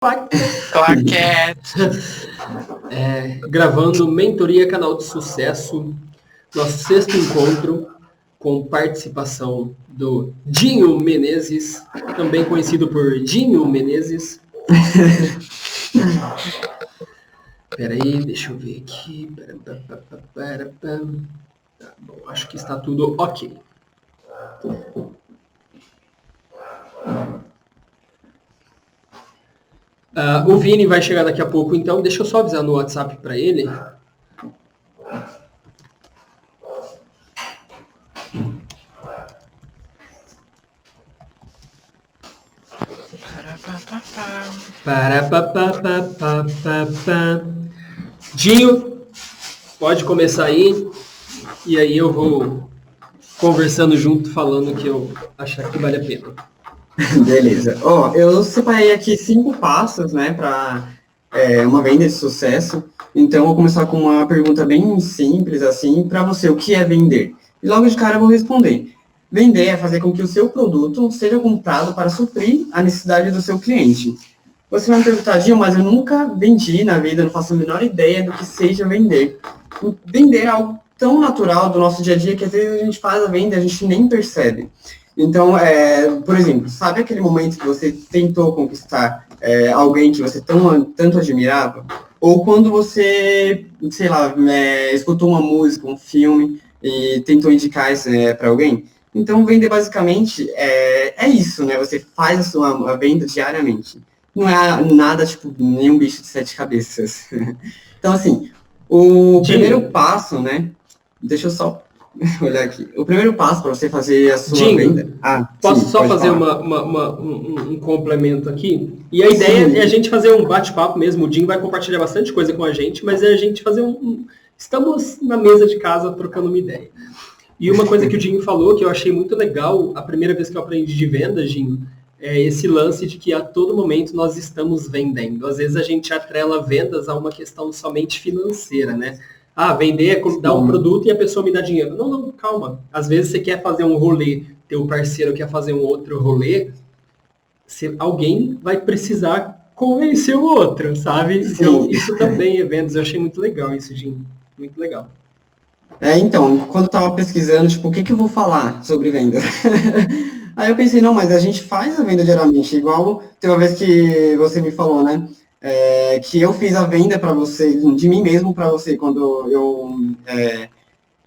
Claquete. Gravando Mentoria Canal de Sucesso, nosso sexto encontro, com participação do Dinho Menezes, também conhecido por Dinho Menezes. Peraí, deixa eu ver aqui. Tá bom, acho que está tudo ok. O Vini vai chegar daqui a pouco, então deixa eu só avisar no WhatsApp para ele. Dinho, pode começar aí, e aí eu vou conversando junto, falando o que eu achar que vale a pena. Beleza. Eu separei aqui 5 passos, né, para uma venda de sucesso. Então, eu vou começar com uma pergunta bem simples, assim, para você, o que é vender? E logo de cara eu vou responder. Vender é fazer com que o seu produto seja comprado para suprir a necessidade do seu cliente. Você vai me perguntar, Dinho, mas eu nunca vendi na vida, não faço a menor ideia do que seja vender. Vender é algo tão natural do nosso dia a dia que às vezes a gente faz a venda e a gente nem percebe. Então, por exemplo, sabe aquele momento que você tentou conquistar alguém que você tanto admirava? Ou quando você, sei lá, escutou uma música, um filme e tentou indicar isso para alguém? Então, vender basicamente é isso, né? Você faz a venda diariamente. Não é nada, tipo, nenhum bicho de 7 cabeças. Então, assim, o primeiro passo, né? Deixa eu só olhar aqui. O primeiro passo para você fazer a sua venda... Posso só fazer um complemento aqui? E a ideia é a gente fazer um bate-papo mesmo. O Dinho vai compartilhar bastante coisa com a gente, mas é a gente fazer Estamos na mesa de casa trocando uma ideia. E uma coisa que o Dinho falou, que eu achei muito legal, a primeira vez que eu aprendi de venda, Dinho, é esse lance de que a todo momento nós estamos vendendo. Às vezes a gente atrela vendas a uma questão somente financeira, né? Vender é dar um produto e a pessoa me dá dinheiro. Não, calma. Às vezes você quer fazer um rolê, teu parceiro quer fazer um outro rolê, alguém vai precisar convencer o outro, sabe? Então, isso também é vendas. Eu achei muito legal isso, Dinho. Muito legal. Então, quando eu tava pesquisando, tipo, o que eu vou falar sobre venda? Aí eu pensei, não, mas a gente faz a venda diariamente, igual tem uma vez que você me falou, né? Que eu fiz a venda para você, de mim mesmo para você, quando eu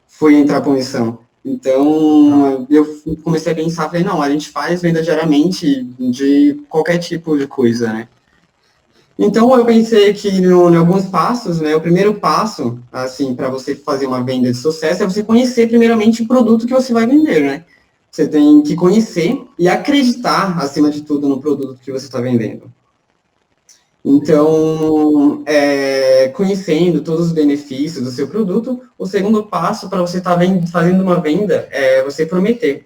fui entrar para a missão. Então, eu comecei a pensar, falei, não, a gente faz venda diariamente de qualquer tipo de coisa, né? Então, eu pensei que em alguns passos, né, o primeiro passo, assim, para você fazer uma venda de sucesso é você conhecer primeiramente o produto que você vai vender, né? Você tem que conhecer e acreditar, acima de tudo, no produto que você está vendendo. Então, conhecendo todos os benefícios do seu produto, o segundo passo para você estar fazendo uma venda é você prometer.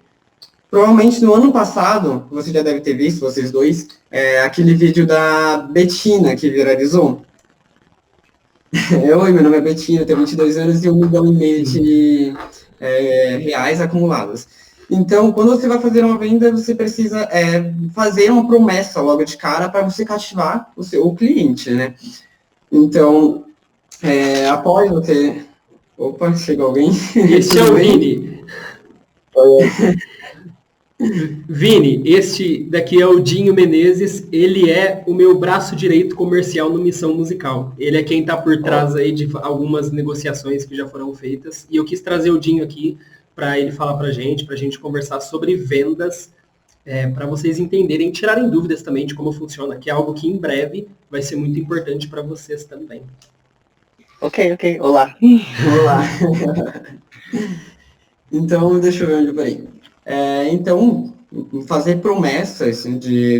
Provavelmente no ano passado, você já deve ter visto, vocês dois, aquele vídeo da Betina que viralizou. Oi, meu nome é Betina, tenho 22 anos e 1,5 milhão de reais acumulados. Então, quando você vai fazer uma venda, você precisa fazer uma promessa logo de cara para você cativar o cliente, né? Então, após você... Opa, chegou alguém. Esse é o Vini. Vini, este daqui é o Dinho Menezes, ele é o meu braço direito comercial no Missão Musical. Ele é quem está por trás aí de algumas negociações que já foram feitas. E eu quis trazer o Dinho aqui para ele falar para a gente conversar sobre vendas, para vocês entenderem, tirarem dúvidas também de como funciona, que é algo que em breve vai ser muito importante para vocês também. Ok. Olá. Olá. Então, deixa eu ver onde eu parei. Então, fazer promessas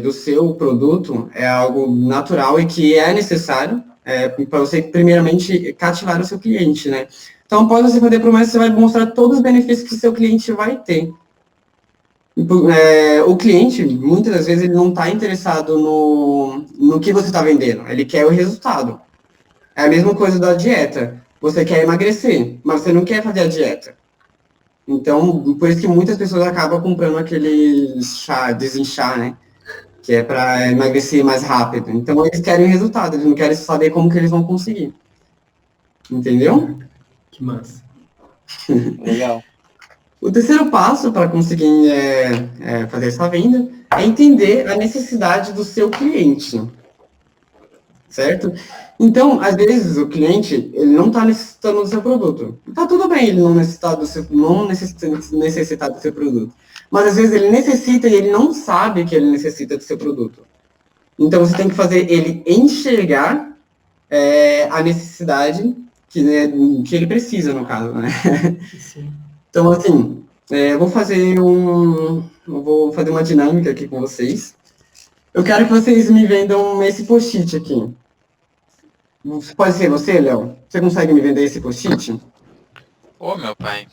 do seu produto é algo natural e que é necessário para você, primeiramente, cativar o seu cliente, né? Então, após você fazer promessa, você vai mostrar todos os benefícios que o seu cliente vai ter. O cliente, muitas das vezes, ele não está interessado no que você está vendendo, ele quer o resultado. É a mesma coisa da dieta. Você quer emagrecer, mas você não quer fazer a dieta. Então, por isso que muitas pessoas acabam comprando aquele chá, desinchar, né? que é para emagrecer mais rápido. Então, eles querem resultado, eles não querem saber como que eles vão conseguir. Entendeu? Que massa. Legal. O terceiro passo para conseguir fazer essa venda é entender a necessidade do seu cliente, certo? Então, às vezes, o cliente ele não está necessitando do seu produto. Tá tudo bem ele não necessitar do seu produto. Mas, às vezes, ele necessita e ele não sabe que ele necessita do seu produto. Então, você tem que fazer ele enxergar a necessidade que ele precisa, no caso, né? Sim. Então, assim, eu vou fazer uma dinâmica aqui com vocês. Eu quero que vocês me vendam esse post-it aqui. Pode ser você, Léo? Você consegue me vender esse post-it? Ô, meu pai.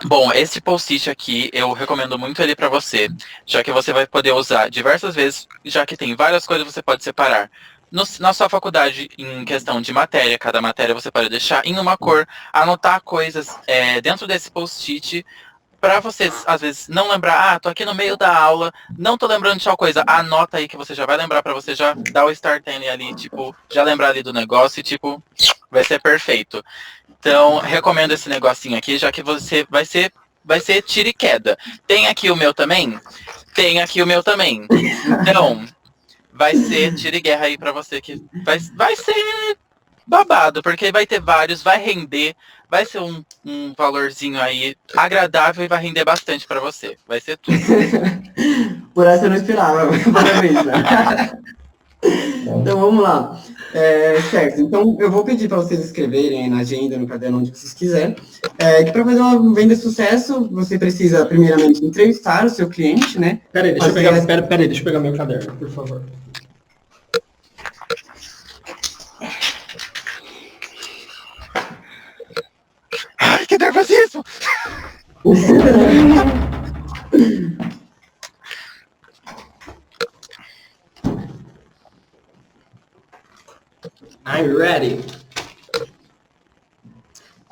Bom, esse post-it aqui, eu recomendo muito ele para você, já que você vai poder usar diversas vezes, já que tem várias coisas que você pode separar. Na sua faculdade, em questão de matéria, cada matéria você pode deixar em uma cor, anotar coisas dentro desse post-it, para você, às vezes, não lembrar, tô aqui no meio da aula, não tô lembrando de tal coisa, anota aí que você já vai lembrar para você já dar o start ali, tipo, já lembrar ali do negócio e, tipo, vai ser perfeito. Então, recomendo esse negocinho aqui, já que você vai ser tiro e queda. Tem aqui o meu também? Tem aqui o meu também. Então, vai ser tiro e guerra aí pra você, que vai ser babado, porque vai ter vários, vai render, vai ser um valorzinho aí agradável e vai render bastante pra você. Vai ser tudo. Por essa eu não esperava. Parabéns, né? Então, vamos lá. Certo, então eu vou pedir para vocês escreverem aí na agenda, no caderno, onde vocês quiserem, que para fazer uma venda de sucesso, você precisa, primeiramente, entrevistar o seu cliente, né? Peraí, deixa eu pegar meu caderno, por favor. Ai, que nervosismo! I'm ready.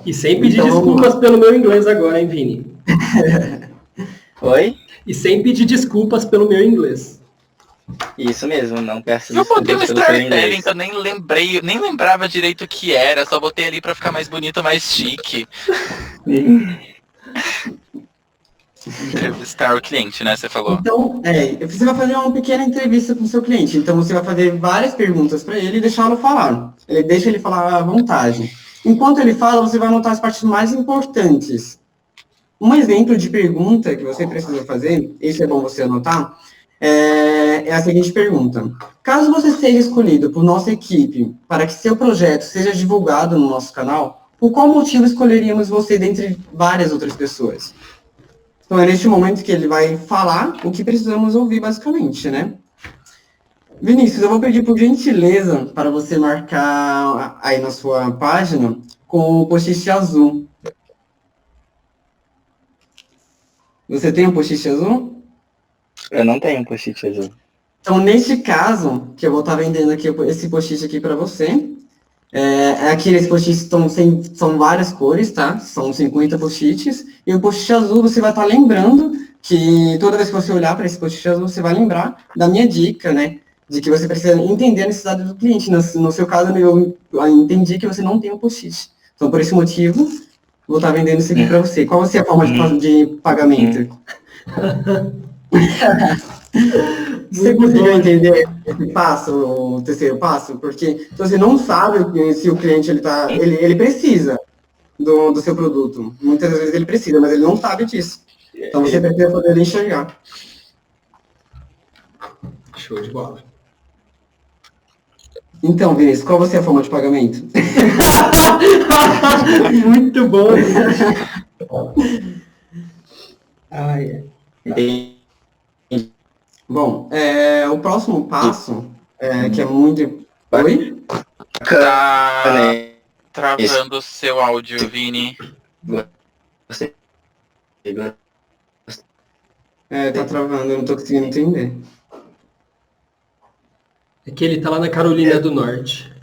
E sem pedir Então, desculpas pelo meu inglês agora, hein, Vini? Oi? E sem pedir desculpas pelo meu inglês. Isso mesmo, não peço Eu botei um desculpas pelo seu storytelling, inglês. então nem lembrava direito o que era, só botei ali pra ficar mais bonito, mais chique. Entrevistar o cliente, né, você falou. Então, você vai fazer uma pequena entrevista com o seu cliente. Então, você vai fazer várias perguntas para ele e deixá-lo falar. Deixa ele falar à vontade. Enquanto ele fala, você vai anotar as partes mais importantes. Um exemplo de pergunta que você precisa fazer, isso é bom você anotar, é a seguinte pergunta. Caso você seja escolhido por nossa equipe para que seu projeto seja divulgado no nosso canal, por qual motivo escolheríamos você dentre várias outras pessoas? Então, é neste momento que ele vai falar o que precisamos ouvir, basicamente, né? Vinícius, eu vou pedir por gentileza para você marcar aí na sua página com o post-it azul. Você tem um post-it azul? Eu não tenho post-it azul. Então, neste caso, que eu vou estar vendendo aqui esse post-it aqui para você, aqui nesse post-it são várias cores, tá? São 50 post-its. E o post-it azul, você vai estar lembrando que toda vez que você olhar para esse post-it azul, você vai lembrar da minha dica, né? De que você precisa entender a necessidade do cliente. No seu caso, eu entendi que você não tem um post-it. Então, por esse motivo, vou estar vendendo isso aqui para você. Qual vai ser a forma de pagamento? Você conseguiu entender esse passo, o terceiro passo? Porque você não sabe se o cliente ele precisa do seu produto. Muitas vezes ele precisa, mas ele não sabe disso. Então você precisa poder ele enxergar. Show de bola. Então, Vinícius, qual vai ser a forma de pagamento? Muito bom. Ai, Bom, o próximo passo, que é muito... Oi? Tá travando o seu áudio, Vini. Tá travando, eu não tô conseguindo entender. é que ele tá lá na Carolina do Norte.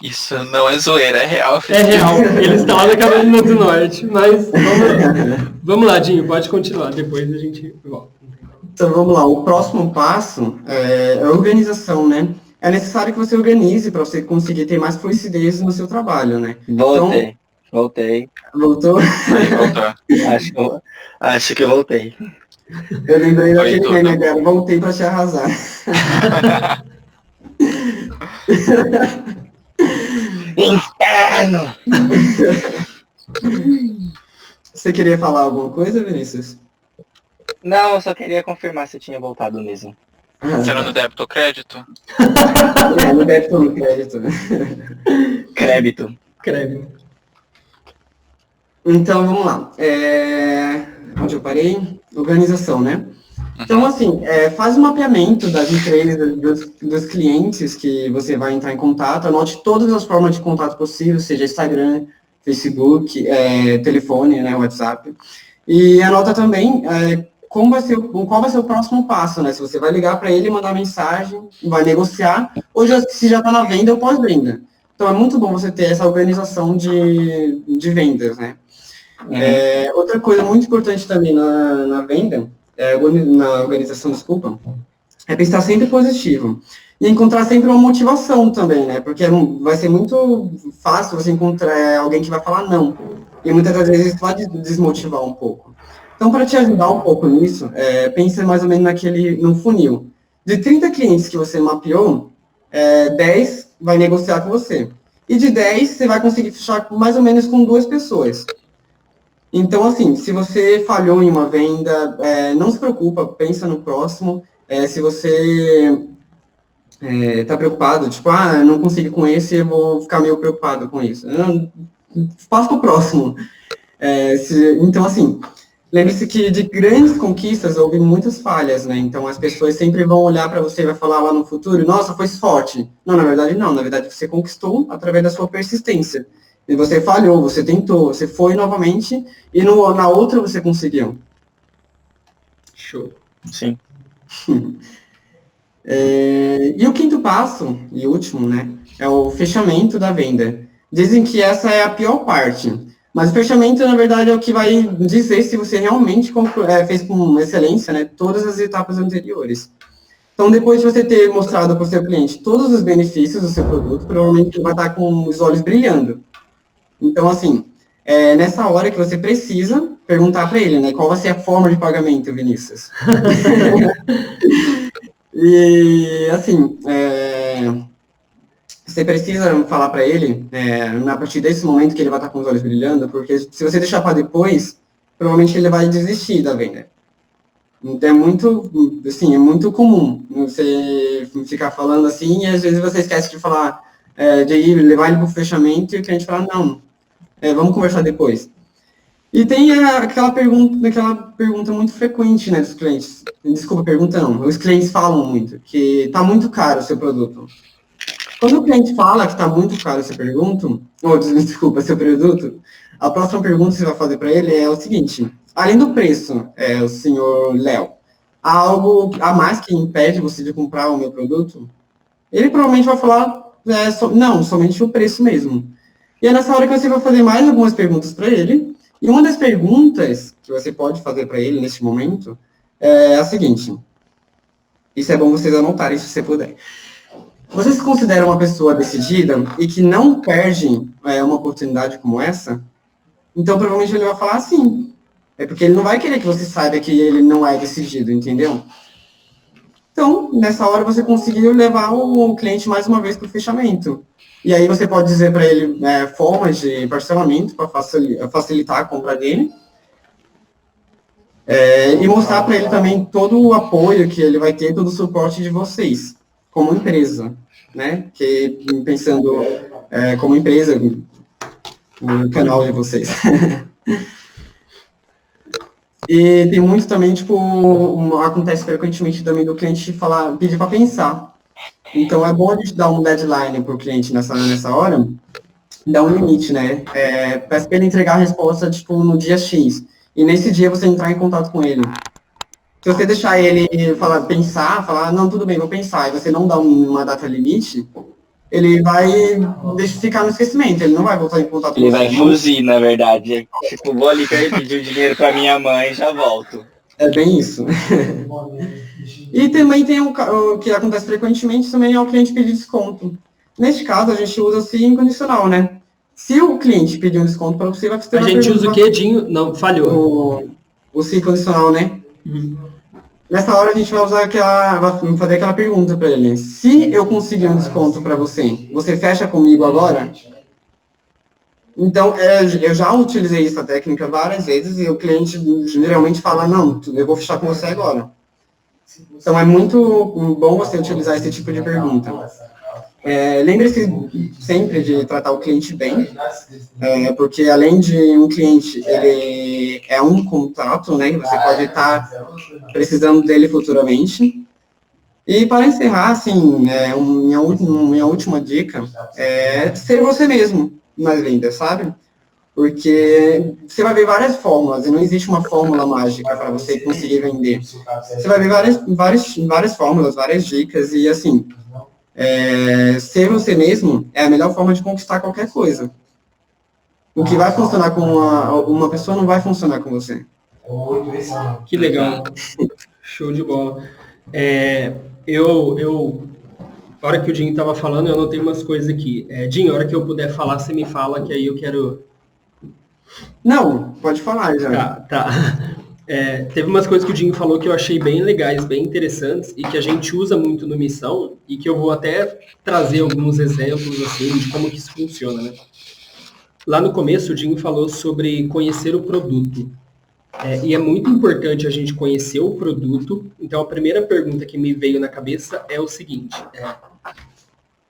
Isso não é zoeira, é real. É real, ele está lá na Carolina do Norte, mas vamos lá, Dinho, pode continuar, depois a gente volta. Então vamos lá, o próximo passo é a organização, né? É necessário que você organize para você conseguir ter mais fluidez no seu trabalho, né? Voltei. Voltou? Aí, voltou. Acho que eu voltei. Eu lembrei daquele Voltou, meme tá agora, voltei para te arrasar. Inferno! Você queria falar alguma coisa, Vinícius? Não, eu só queria confirmar se tinha voltado mesmo. Será no débito ou crédito? É, no débito ou no crédito. Crédito. Crédito. Então, vamos lá. Onde eu parei? Organização, né? Então, assim, faz um mapeamento das empresas, dos clientes que você vai entrar em contato, anote todas as formas de contato possíveis, seja Instagram, Facebook, telefone, né, WhatsApp. E anota também qual vai ser o próximo passo, né? Se você vai ligar para ele, mandar mensagem, vai negociar, ou se já está na venda ou pós-venda. Então, é muito bom você ter essa organização de vendas, né? Outra coisa muito importante também na venda, na organização, desculpa, é pensar sempre positivo. E encontrar sempre uma motivação também, né? Porque vai ser muito fácil você encontrar alguém que vai falar não. E muitas das vezes isso vai desmotivar um pouco. Então, para te ajudar um pouco nisso, pense mais ou menos no funil. De 30 clientes que você mapeou, 10 vai negociar com você. E de 10, você vai conseguir fechar mais ou menos com 2 pessoas. Então, assim, se você falhou em uma venda, não se preocupa, pensa no próximo. Se você está preocupado, tipo, não consigo com esse, eu vou ficar meio preocupado com isso. Passa para o próximo. Então, assim, lembre-se que de grandes conquistas houve muitas falhas, né? Então, as pessoas sempre vão olhar para você e vai falar lá no futuro, nossa, foi sorte. Não, na verdade, não. Na verdade, você conquistou através da sua persistência. E você falhou, você tentou, você foi novamente, e na outra você conseguiu. Show. Sim. E o quinto passo, e último, né, é o fechamento da venda. Dizem que essa é a pior parte, mas o fechamento, na verdade, é o que vai dizer se você realmente fez com excelência, né, todas as etapas anteriores. Então, depois de você ter mostrado para o seu cliente todos os benefícios do seu produto, provavelmente ele vai estar com os olhos brilhando. Então, assim, nessa hora que você precisa perguntar para ele, né, qual vai ser a forma de pagamento, Vinícius. E, assim, você precisa falar para ele, a partir desse momento que ele vai estar com os olhos brilhando, porque se você deixar para depois, provavelmente ele vai desistir da venda. Então, é muito comum você ficar falando assim, e às vezes você esquece de falar, de levar ele para o fechamento, e o cliente fala, não, vamos conversar depois. E tem aquela pergunta muito frequente, né, dos clientes. Desculpa, pergunta não. Os clientes falam muito, que está muito caro o seu produto. Quando o cliente fala que está muito caro o seu produto, a próxima pergunta que você vai fazer para ele é o seguinte, além do preço, o senhor Léo, há algo a mais que impede você de comprar o meu produto? Ele provavelmente vai falar, não, somente o preço mesmo. E é nessa hora que você vai fazer mais algumas perguntas para ele. E uma das perguntas que você pode fazer para ele neste momento é a seguinte. Isso é bom vocês anotarem se você puder. Você se considera uma pessoa decidida e que não perde uma oportunidade como essa? Então, provavelmente ele vai falar sim. É porque ele não vai querer que você saiba que ele não é decidido, entendeu? Então, nessa hora você conseguiu levar o cliente mais uma vez para o fechamento. E aí você pode dizer para ele formas de parcelamento para facilitar a compra dele. E mostrar para ele também todo o apoio que ele vai ter, todo o suporte de vocês, como empresa. Né? Que, pensando como empresa, no canal de vocês. E tem muito também, acontece frequentemente também do cliente pedir para pensar. Então, é bom a gente dar um deadline para o cliente nessa hora, dar um limite, né? Peça para ele entregar a resposta, no dia X. E nesse dia você entrar em contato com ele. Se você deixar ele falar, não, tudo bem, vou pensar, e você não dá uma data limite, ele vai ficar no esquecimento, ele não vai voltar em contato Ele com vai você. fugir, na verdade. Tipo, vou ali pedir o dinheiro pra minha mãe e já volto. É bem isso. E também tem o que acontece frequentemente, também é o cliente pedir desconto. Neste caso, a gente usa sim incondicional, né? Se o cliente pedir um desconto para você, vai ter A uma gente pergunta, usa o quê, Dinho? Não, falhou. o sim incondicional, né? Uhum. Nessa hora a gente vai usar vai fazer aquela pergunta para ele. Se eu conseguir um desconto para você, você fecha comigo agora? Então, eu já utilizei essa técnica várias vezes e o cliente geralmente fala, não, eu vou fechar com você agora. Então, é muito bom você utilizar esse tipo de pergunta. Lembre-se sempre de tratar o cliente bem, porque além de um cliente, ele é um contato, né? Você pode estar precisando dele futuramente. E para encerrar, assim, minha última dica é ser você mesmo nas vendas, sabe? Porque você vai ver várias fórmulas, e não existe uma fórmula mágica para você conseguir vender. Você vai ver várias fórmulas, várias dicas, e assim, ser você mesmo é a melhor forma de conquistar qualquer coisa. O que vai funcionar com uma pessoa não vai funcionar com você. Que legal. Show de bola. A hora que o Dinho estava falando, eu anotei umas coisas aqui. Dinho, a hora que eu puder falar, você me fala, que aí eu quero... Não, pode falar já. Tá. Teve umas coisas que o Dinho falou que eu achei bem legais, bem interessantes, e que a gente usa muito no Missão, e que eu vou até trazer alguns exemplos, assim, de como que isso funciona, né? Lá no começo, o Dinho falou sobre conhecer o produto. E é muito importante a gente conhecer o produto. Então, a primeira pergunta que me veio na cabeça é o seguinte.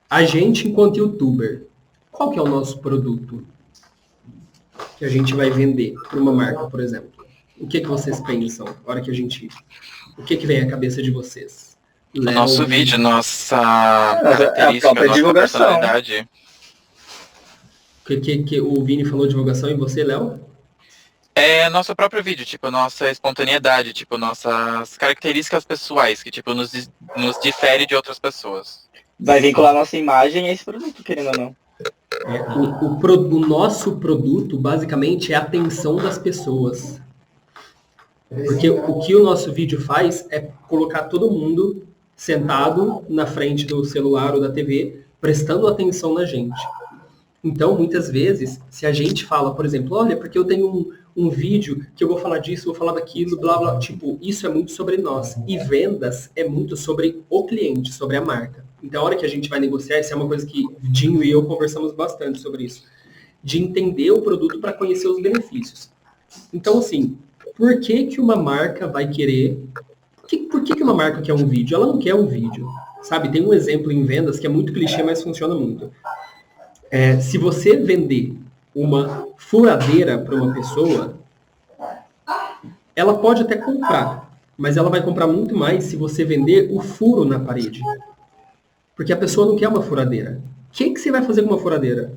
A gente, enquanto youtuber, qual que é o nosso produto que a gente vai vender para uma marca, por exemplo? O que vocês pensam? A hora que o que vem à cabeça de vocês? O nosso vídeo, nossa a característica, própria nossa divulgação. personalidade. Que o Vini falou divulgação e você, Léo? Nosso próprio vídeo, tipo, nossa espontaneidade, tipo, nossas características pessoais, que, tipo, nos difere de outras pessoas. Vai vincular nossa imagem a esse produto, querendo ou não. O nosso produto, basicamente, é a atenção das pessoas. Porque o que o nosso vídeo faz é colocar todo mundo sentado na frente do celular ou da TV, prestando atenção na gente. Então, muitas vezes, se a gente fala, por exemplo, olha, porque eu tenho um vídeo que eu vou falar disso, vou falar daquilo, blá, blá, tipo, isso é muito sobre nós. E vendas é muito sobre o cliente, sobre a marca. Então, a hora que a gente vai negociar, isso é uma coisa que Dinho e eu conversamos bastante sobre isso, de entender o produto para conhecer os benefícios. Então, assim, por que uma marca vai querer... Por que uma marca quer um vídeo? Ela não quer um vídeo, sabe? Tem um exemplo em vendas que é muito clichê, mas funciona muito. Se você vender uma furadeira para uma pessoa, ela pode até comprar, mas ela vai comprar muito mais se você vender o furo na parede. Porque a pessoa não quer uma furadeira. O que você vai fazer com uma furadeira?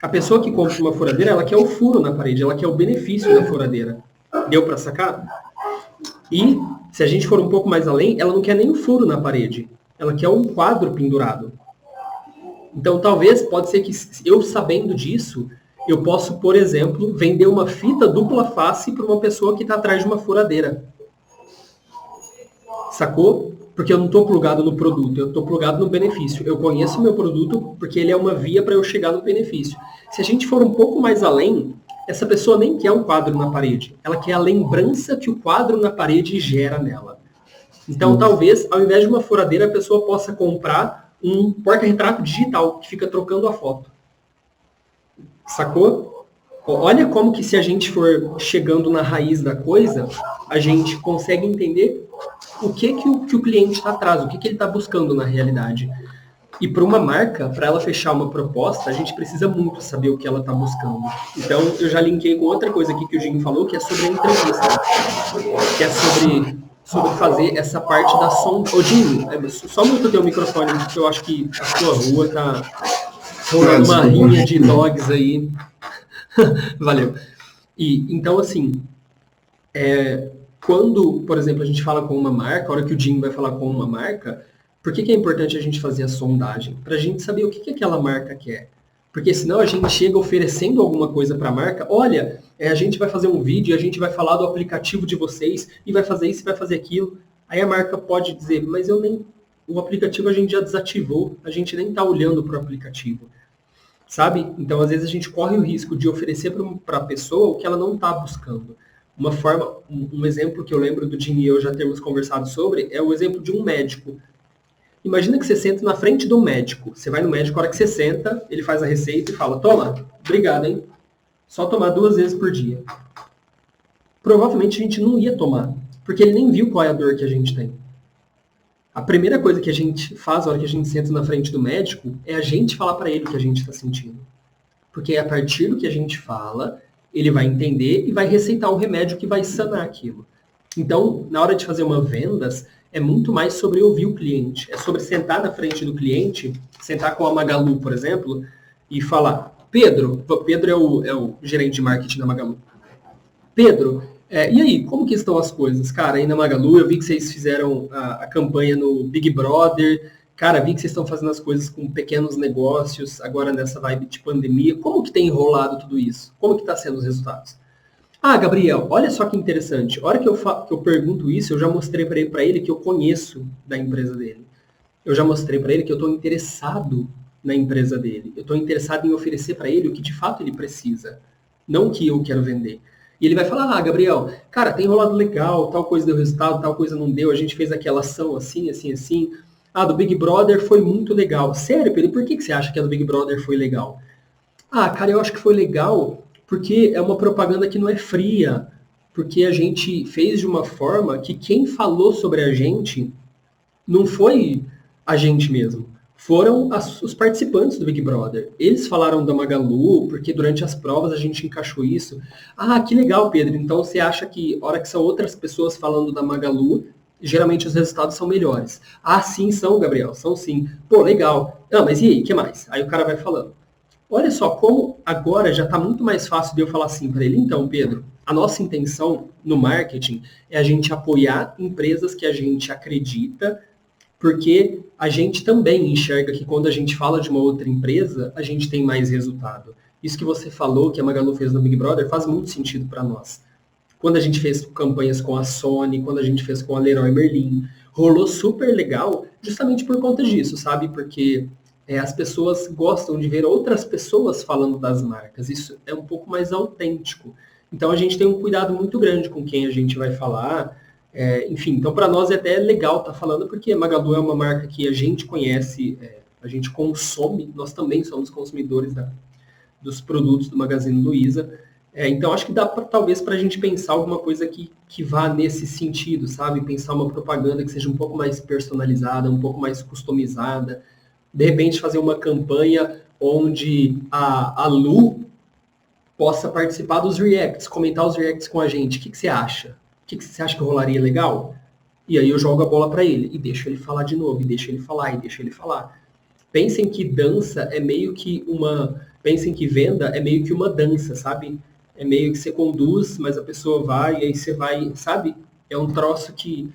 A pessoa que compra uma furadeira, ela quer o furo na parede, ela quer o benefício da furadeira. Deu para sacar? E, se a gente for um pouco mais além, ela não quer nem o furo na parede. Ela quer um quadro pendurado. Então, talvez, pode ser que eu sabendo disso, eu posso, por exemplo, vender uma fita dupla face para uma pessoa que está atrás de uma furadeira. Sacou? Porque eu não estou plugado no produto, eu estou plugado no benefício. Eu conheço o meu produto porque ele é uma via para eu chegar no benefício. Se a gente for um pouco mais além, essa pessoa nem quer um quadro na parede. Ela quer a lembrança que o quadro na parede gera nela. Então, talvez, ao invés de uma furadeira, a pessoa possa comprar um porta-retrato digital que fica trocando a foto. Sacou? Olha como que se a gente for chegando na raiz da coisa, a gente consegue entender o que o cliente está atrás, o que ele está buscando na realidade. E para uma marca, para ela fechar uma proposta, a gente precisa muito saber o que ela está buscando. Então, eu já linkei com outra coisa aqui que o Jim falou, que é sobre a entrevista. Que é sobre fazer essa parte da som. Ô, Jim, só muda o teu microfone, porque eu acho que a sua rua tá rolando uma rinha de dogs aí. Valeu. E, então, assim, quando, por exemplo, a gente fala com uma marca, a hora que o Jim vai falar com uma marca, Por que é importante a gente fazer a sondagem? Para a gente saber o que aquela marca quer. Porque senão a gente chega oferecendo alguma coisa para a marca, olha, a gente vai fazer um vídeo, a gente vai falar do aplicativo de vocês, e vai fazer isso, vai fazer aquilo. Aí a marca pode dizer, mas o aplicativo a gente já desativou, a gente nem está olhando para o aplicativo. Sabe? Então, às vezes, a gente corre o risco de oferecer para a pessoa o que ela não está buscando. Um exemplo que eu lembro do Jim e eu já termos conversado sobre, é o exemplo de um médico. Imagina que você senta na frente do médico. Você vai no médico, a hora que você senta, ele faz a receita e fala, toma, obrigado, hein? Só tomar 2 vezes por dia. Provavelmente a gente não ia tomar, porque ele nem viu qual é a dor que a gente tem. A primeira coisa que a gente faz na hora que a gente senta na frente do médico é a gente falar para ele o que a gente está sentindo. Porque a partir do que a gente fala, ele vai entender e vai receitar o remédio que vai sanar aquilo. Então, na hora de fazer uma vendas, é muito mais sobre ouvir o cliente. É sobre sentar na frente do cliente, sentar com a Magalu, por exemplo, e falar, Pedro é o gerente de marketing da Magalu. Pedro, e aí, como que estão as coisas? Cara, aí na Magalu, eu vi que vocês fizeram a campanha no Big Brother. Cara, vi que vocês estão fazendo as coisas com pequenos negócios, agora nessa vibe de pandemia. Como que tem enrolado tudo isso? Como que está sendo os resultados? Ah, Gabriel, olha só que interessante. A hora que eu pergunto isso, eu já mostrei para ele que eu conheço da empresa dele. Eu já mostrei para ele que eu estou interessado na empresa dele. Eu estou interessado em oferecer para ele o que de fato ele precisa, não o que eu quero vender. E ele vai falar, Gabriel, cara, tem rolado legal, tal coisa deu resultado, tal coisa não deu, a gente fez aquela ação assim, assim, assim. Ah, do Big Brother foi muito legal. Sério, Pedro, por que você acha que a do Big Brother foi legal? Ah, cara, eu acho que foi legal porque é uma propaganda que não é fria, porque a gente fez de uma forma que quem falou sobre a gente não foi a gente mesmo. Foram os participantes do Big Brother. Eles falaram da Magalu, porque durante as provas a gente encaixou isso. Ah, que legal, Pedro. Então você acha que, a hora que são outras pessoas falando da Magalu, geralmente os resultados são melhores. Ah, sim, são, Gabriel, são sim. Pô, legal. Ah, mas e aí, o que mais? Aí o cara vai falando. Olha só, como agora já está muito mais fácil de eu falar assim para ele. Então, Pedro, a nossa intenção no marketing é a gente apoiar empresas que a gente acredita, porque a gente também enxerga que quando a gente fala de uma outra empresa, a gente tem mais resultado. Isso que você falou, que a Magalu fez no Big Brother, faz muito sentido para nós. Quando a gente fez campanhas com a Sony, quando a gente fez com a Leroy Merlin, rolou super legal justamente por conta disso, sabe? Porque as pessoas gostam de ver outras pessoas falando das marcas. Isso é um pouco mais autêntico. Então a gente tem um cuidado muito grande com quem a gente vai falar. Enfim, então para nós é até legal estar falando, porque a Magalu é uma marca que a gente conhece, a gente consome, nós também somos consumidores dos produtos do Magazine Luiza. Então acho que dá talvez para a gente pensar alguma coisa que vá nesse sentido, sabe? Pensar uma propaganda que seja um pouco mais personalizada, um pouco mais customizada. De repente fazer uma campanha onde a Lu possa participar dos reacts, comentar os reacts com a gente. O que você acha? O que você acha que rolaria legal? E aí eu jogo a bola para ele e deixo ele falar de novo, e deixo ele falar, e deixo ele falar. Pensem que pensem que venda é meio que uma dança, sabe? É meio que você conduz, mas a pessoa vai, e aí você vai, sabe? É um troço que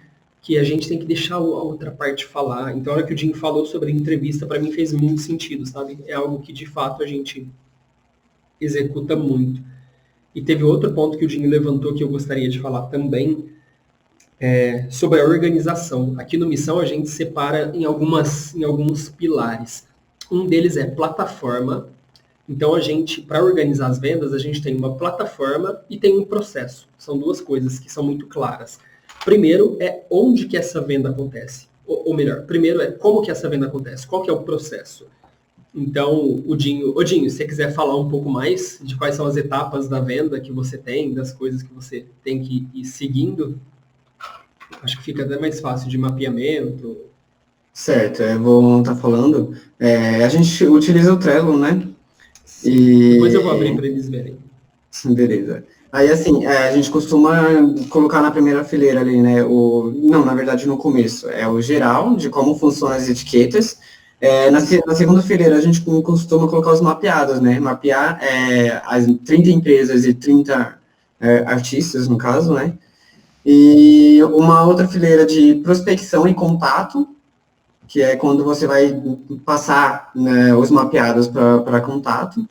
a gente tem que deixar a outra parte falar. Então, a hora que o Jim falou sobre entrevista, para mim fez muito sentido, sabe? É algo que, de fato, a gente executa muito. E teve outro ponto que o Jim levantou que eu gostaria de falar também, sobre a organização. Aqui no Missão, a gente separa em alguns pilares. Um deles é plataforma. Então, para organizar as vendas, a gente tem uma plataforma e tem um processo. São duas coisas que são muito claras. Primeiro é onde que essa venda acontece. Ou melhor, primeiro é como que essa venda acontece. Qual que é o processo? Então, Dinho, se você quiser falar um pouco mais de quais são as etapas da venda que você tem, das coisas que você tem que ir seguindo, acho que fica até mais fácil de mapeamento. Certo, eu vou estar falando. A gente utiliza o Trello, né? Depois eu vou abrir para eles verem. Beleza. Aí, assim, a gente costuma colocar na primeira fileira ali, né, não, na verdade, no começo, é o geral, de como funcionam as etiquetas. Na segunda fileira, a gente costuma colocar os mapeados, né, mapear as 30 empresas e 30 artistas, no caso, né, e uma outra fileira de prospecção e contato, que é quando você vai passar, né, os mapeados para contato.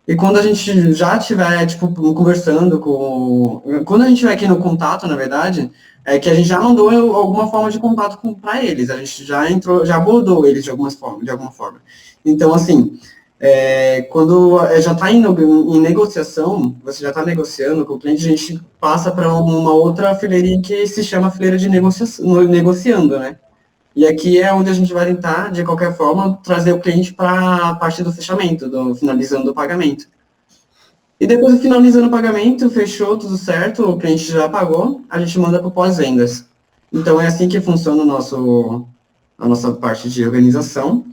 E quando a gente já estiver, tipo, conversando com... Quando a gente estiver aqui no contato, na verdade, é que a gente já mandou alguma forma de contato para eles. A gente já entrou, já abordou eles de alguma forma. Então, assim, quando já está em negociação, você já está negociando com o cliente, a gente passa para uma outra fileirinha que se chama fileira de negociando, né? E aqui é onde a gente vai tentar, de qualquer forma, trazer o cliente para a parte do fechamento, finalizando o pagamento. E depois, finalizando o pagamento, fechou tudo certo, o cliente já pagou, a gente manda para o pós-vendas. Então, é assim que funciona a nossa parte de organização.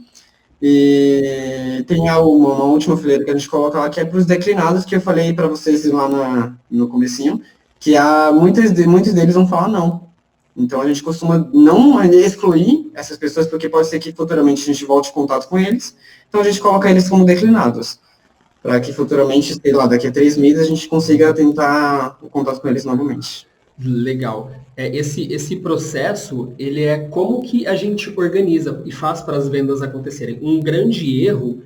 E tem uma última fileira que a gente coloca lá, que é para os declinados, que eu falei para vocês lá no comecinho, que muitos deles vão falar não. Então, a gente costuma não excluir essas pessoas, porque pode ser que futuramente a gente volte em contato com eles. Então, a gente coloca eles como declinados, para que futuramente, sei lá, daqui a 3 meses, a gente consiga tentar o contato com eles novamente. Legal. Esse processo, ele é como que a gente organiza e faz para as vendas acontecerem. Um grande erro,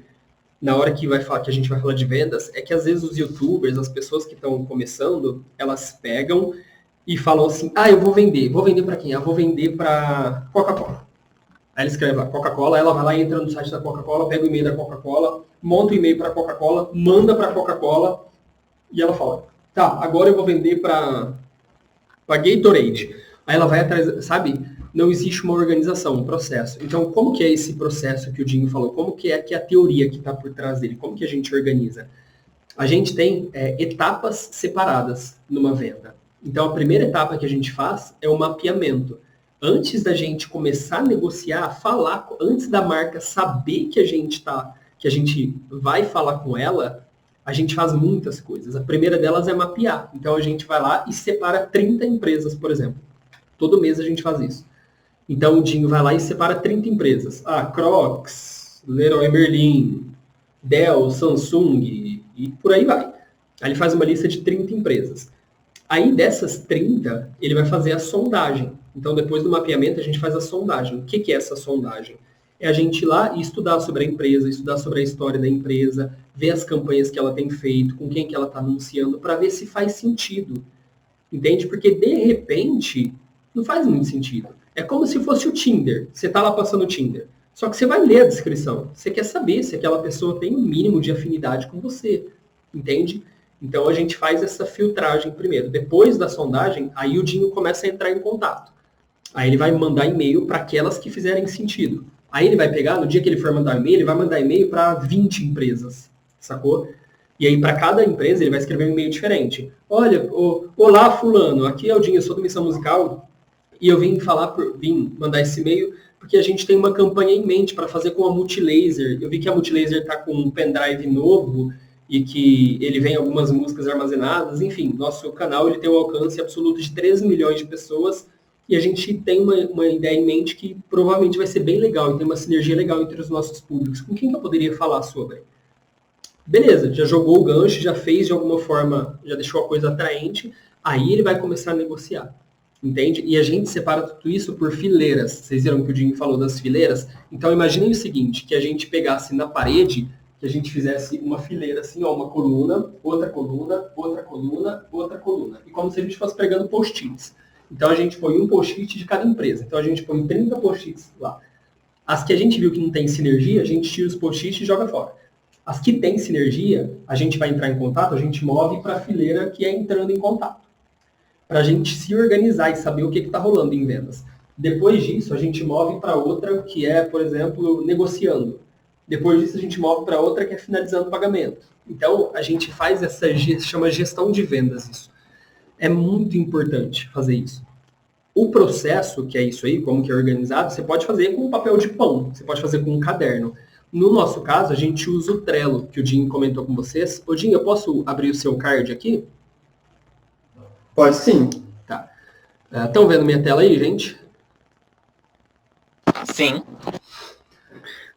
na hora que a gente vai falar de vendas, é que às vezes os youtubers, as pessoas que estão começando, elas pegam e falam assim, eu vou vender para quem? Vou vender para Coca-Cola. Aí ela escreve lá, Coca-Cola, ela vai lá e entra no site da Coca-Cola, pega o e-mail da Coca-Cola, monta o e-mail para a Coca-Cola, manda para a Coca-Cola, e ela fala, tá, agora eu vou vender para Gatorade. Aí ela vai atrás, sabe? Não existe uma organização, um processo. Então, como que é esse processo que o Dinho falou? Como que é a teoria que está por trás dele? Como que a gente organiza? A gente tem etapas separadas numa venda. Então, a primeira etapa que a gente faz é o mapeamento. Antes da gente começar a negociar, antes da marca saber que a gente vai falar com ela, a gente faz muitas coisas. A primeira delas é mapear. Então, a gente vai lá e separa 30 empresas, por exemplo. Todo mês a gente faz isso. Então, o Dinho vai lá e separa 30 empresas. Crocs, Leroy Merlin, Dell, Samsung e por aí vai. Aí ele faz uma lista de 30 empresas. Aí, dessas 30, ele vai fazer a sondagem. Então, depois do mapeamento, a gente faz a sondagem. O que é essa sondagem? É a gente ir lá e estudar sobre a empresa, estudar sobre a história da empresa, ver as campanhas que ela tem feito, com quem que ela está anunciando, para ver se faz sentido. Entende? Porque, de repente, não faz muito sentido. É como se fosse o Tinder. Você está lá passando o Tinder. Só que você vai ler a descrição. Você quer saber se aquela pessoa tem um mínimo de afinidade com você. Entende? Então, a gente faz essa filtragem primeiro. Depois da sondagem, aí o Dinho começa a entrar em contato. Aí ele vai mandar e-mail para aquelas que fizerem sentido. Aí ele vai pegar, no dia que ele for mandar e-mail, ele vai mandar e-mail para 20 empresas, sacou? E aí, para cada empresa, ele vai escrever um e-mail diferente. Olha, olá, fulano, aqui é o Dinho, eu sou do Missão Musical, e eu vim mandar esse e-mail porque a gente tem uma campanha em mente para fazer com a Multilaser. Eu vi que a Multilaser está com um pendrive novo, e que ele vem algumas músicas armazenadas, enfim, nosso canal ele tem um alcance absoluto de 3 milhões de pessoas, e a gente tem uma ideia em mente que provavelmente vai ser bem legal, e tem uma sinergia legal entre os nossos públicos. Com quem que eu poderia falar sobre? Beleza, já jogou o gancho, já fez de alguma forma, já deixou a coisa atraente, aí ele vai começar a negociar, entende? E a gente separa tudo isso por fileiras. Vocês viram que o Dinho falou das fileiras? Então imaginem o seguinte, que a gente pegasse na parede, que a gente fizesse uma fileira assim, uma coluna, outra coluna, outra coluna, outra coluna. E como se a gente fosse pregando post-its. Então a gente põe um post-it de cada empresa. Então a gente põe 30 post-its lá. As que a gente viu que não tem sinergia, a gente tira os post-its e joga fora. As que tem sinergia, a gente vai entrar em contato, a gente move para a fileira que é entrando em contato. Para a gente se organizar e saber o que está rolando em vendas. Depois disso, a gente move para outra que é, por exemplo, negociando. Depois disso, a gente move para outra que é finalizando o pagamento. Então, a gente faz chama gestão de vendas isso. É muito importante fazer isso. O processo, que é isso aí, como que é organizado, você pode fazer com papel de pão, você pode fazer com um caderno. No nosso caso, a gente usa o Trello, que o Dinho comentou com vocês. Ô, Dinho, eu posso abrir o seu card aqui? Pode sim. Tá. Estão vendo minha tela aí, gente? Sim.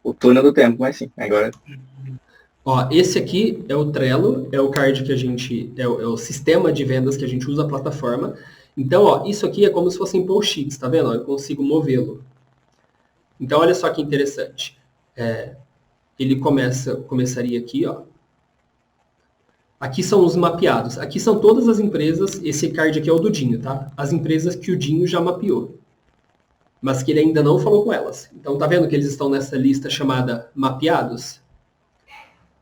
O túnel do tempo, mas sim, agora... Esse aqui é o Trello, é o card que a gente... É o sistema de vendas que a gente usa a plataforma. Então, isso aqui é como se fossem post-its, tá vendo? Eu consigo movê-lo. Então, olha só que interessante. Ele começaria aqui, ó. Aqui são os mapeados. Aqui são todas as empresas, esse card aqui é o do Dinho, tá? As empresas que o Dinho já mapeou, mas que ele ainda não falou com elas. Então, tá vendo que eles estão nessa lista chamada mapeados?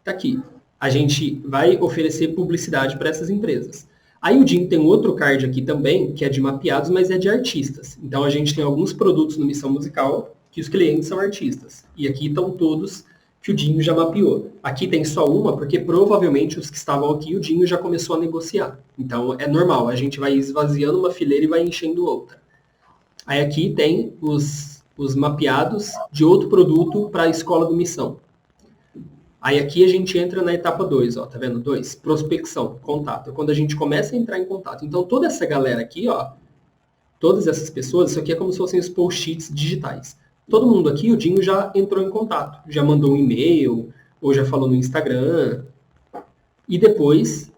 Tá aqui. A gente vai oferecer publicidade para essas empresas. Aí o Dinho tem um outro card aqui também, que é de mapeados, mas é de artistas. Então, a gente tem alguns produtos no Missão Musical que os clientes são artistas. E aqui estão todos que o Dinho já mapeou. Aqui tem só uma, porque provavelmente os que estavam aqui, o Dinho já começou a negociar. Então, é normal, a gente vai esvaziando uma fileira e vai enchendo outra. Aí aqui tem os mapeados de outro produto para a escola do Missão. Aí aqui a gente entra na etapa 2, ó, tá vendo? 2, prospecção, contato. É quando a gente começa a entrar em contato. Então, toda essa galera aqui, ó, todas essas pessoas, isso aqui é como se fossem os post-its digitais. Todo mundo aqui, o Dinho já entrou em contato, já mandou um e-mail, ou já falou no Instagram. E depois,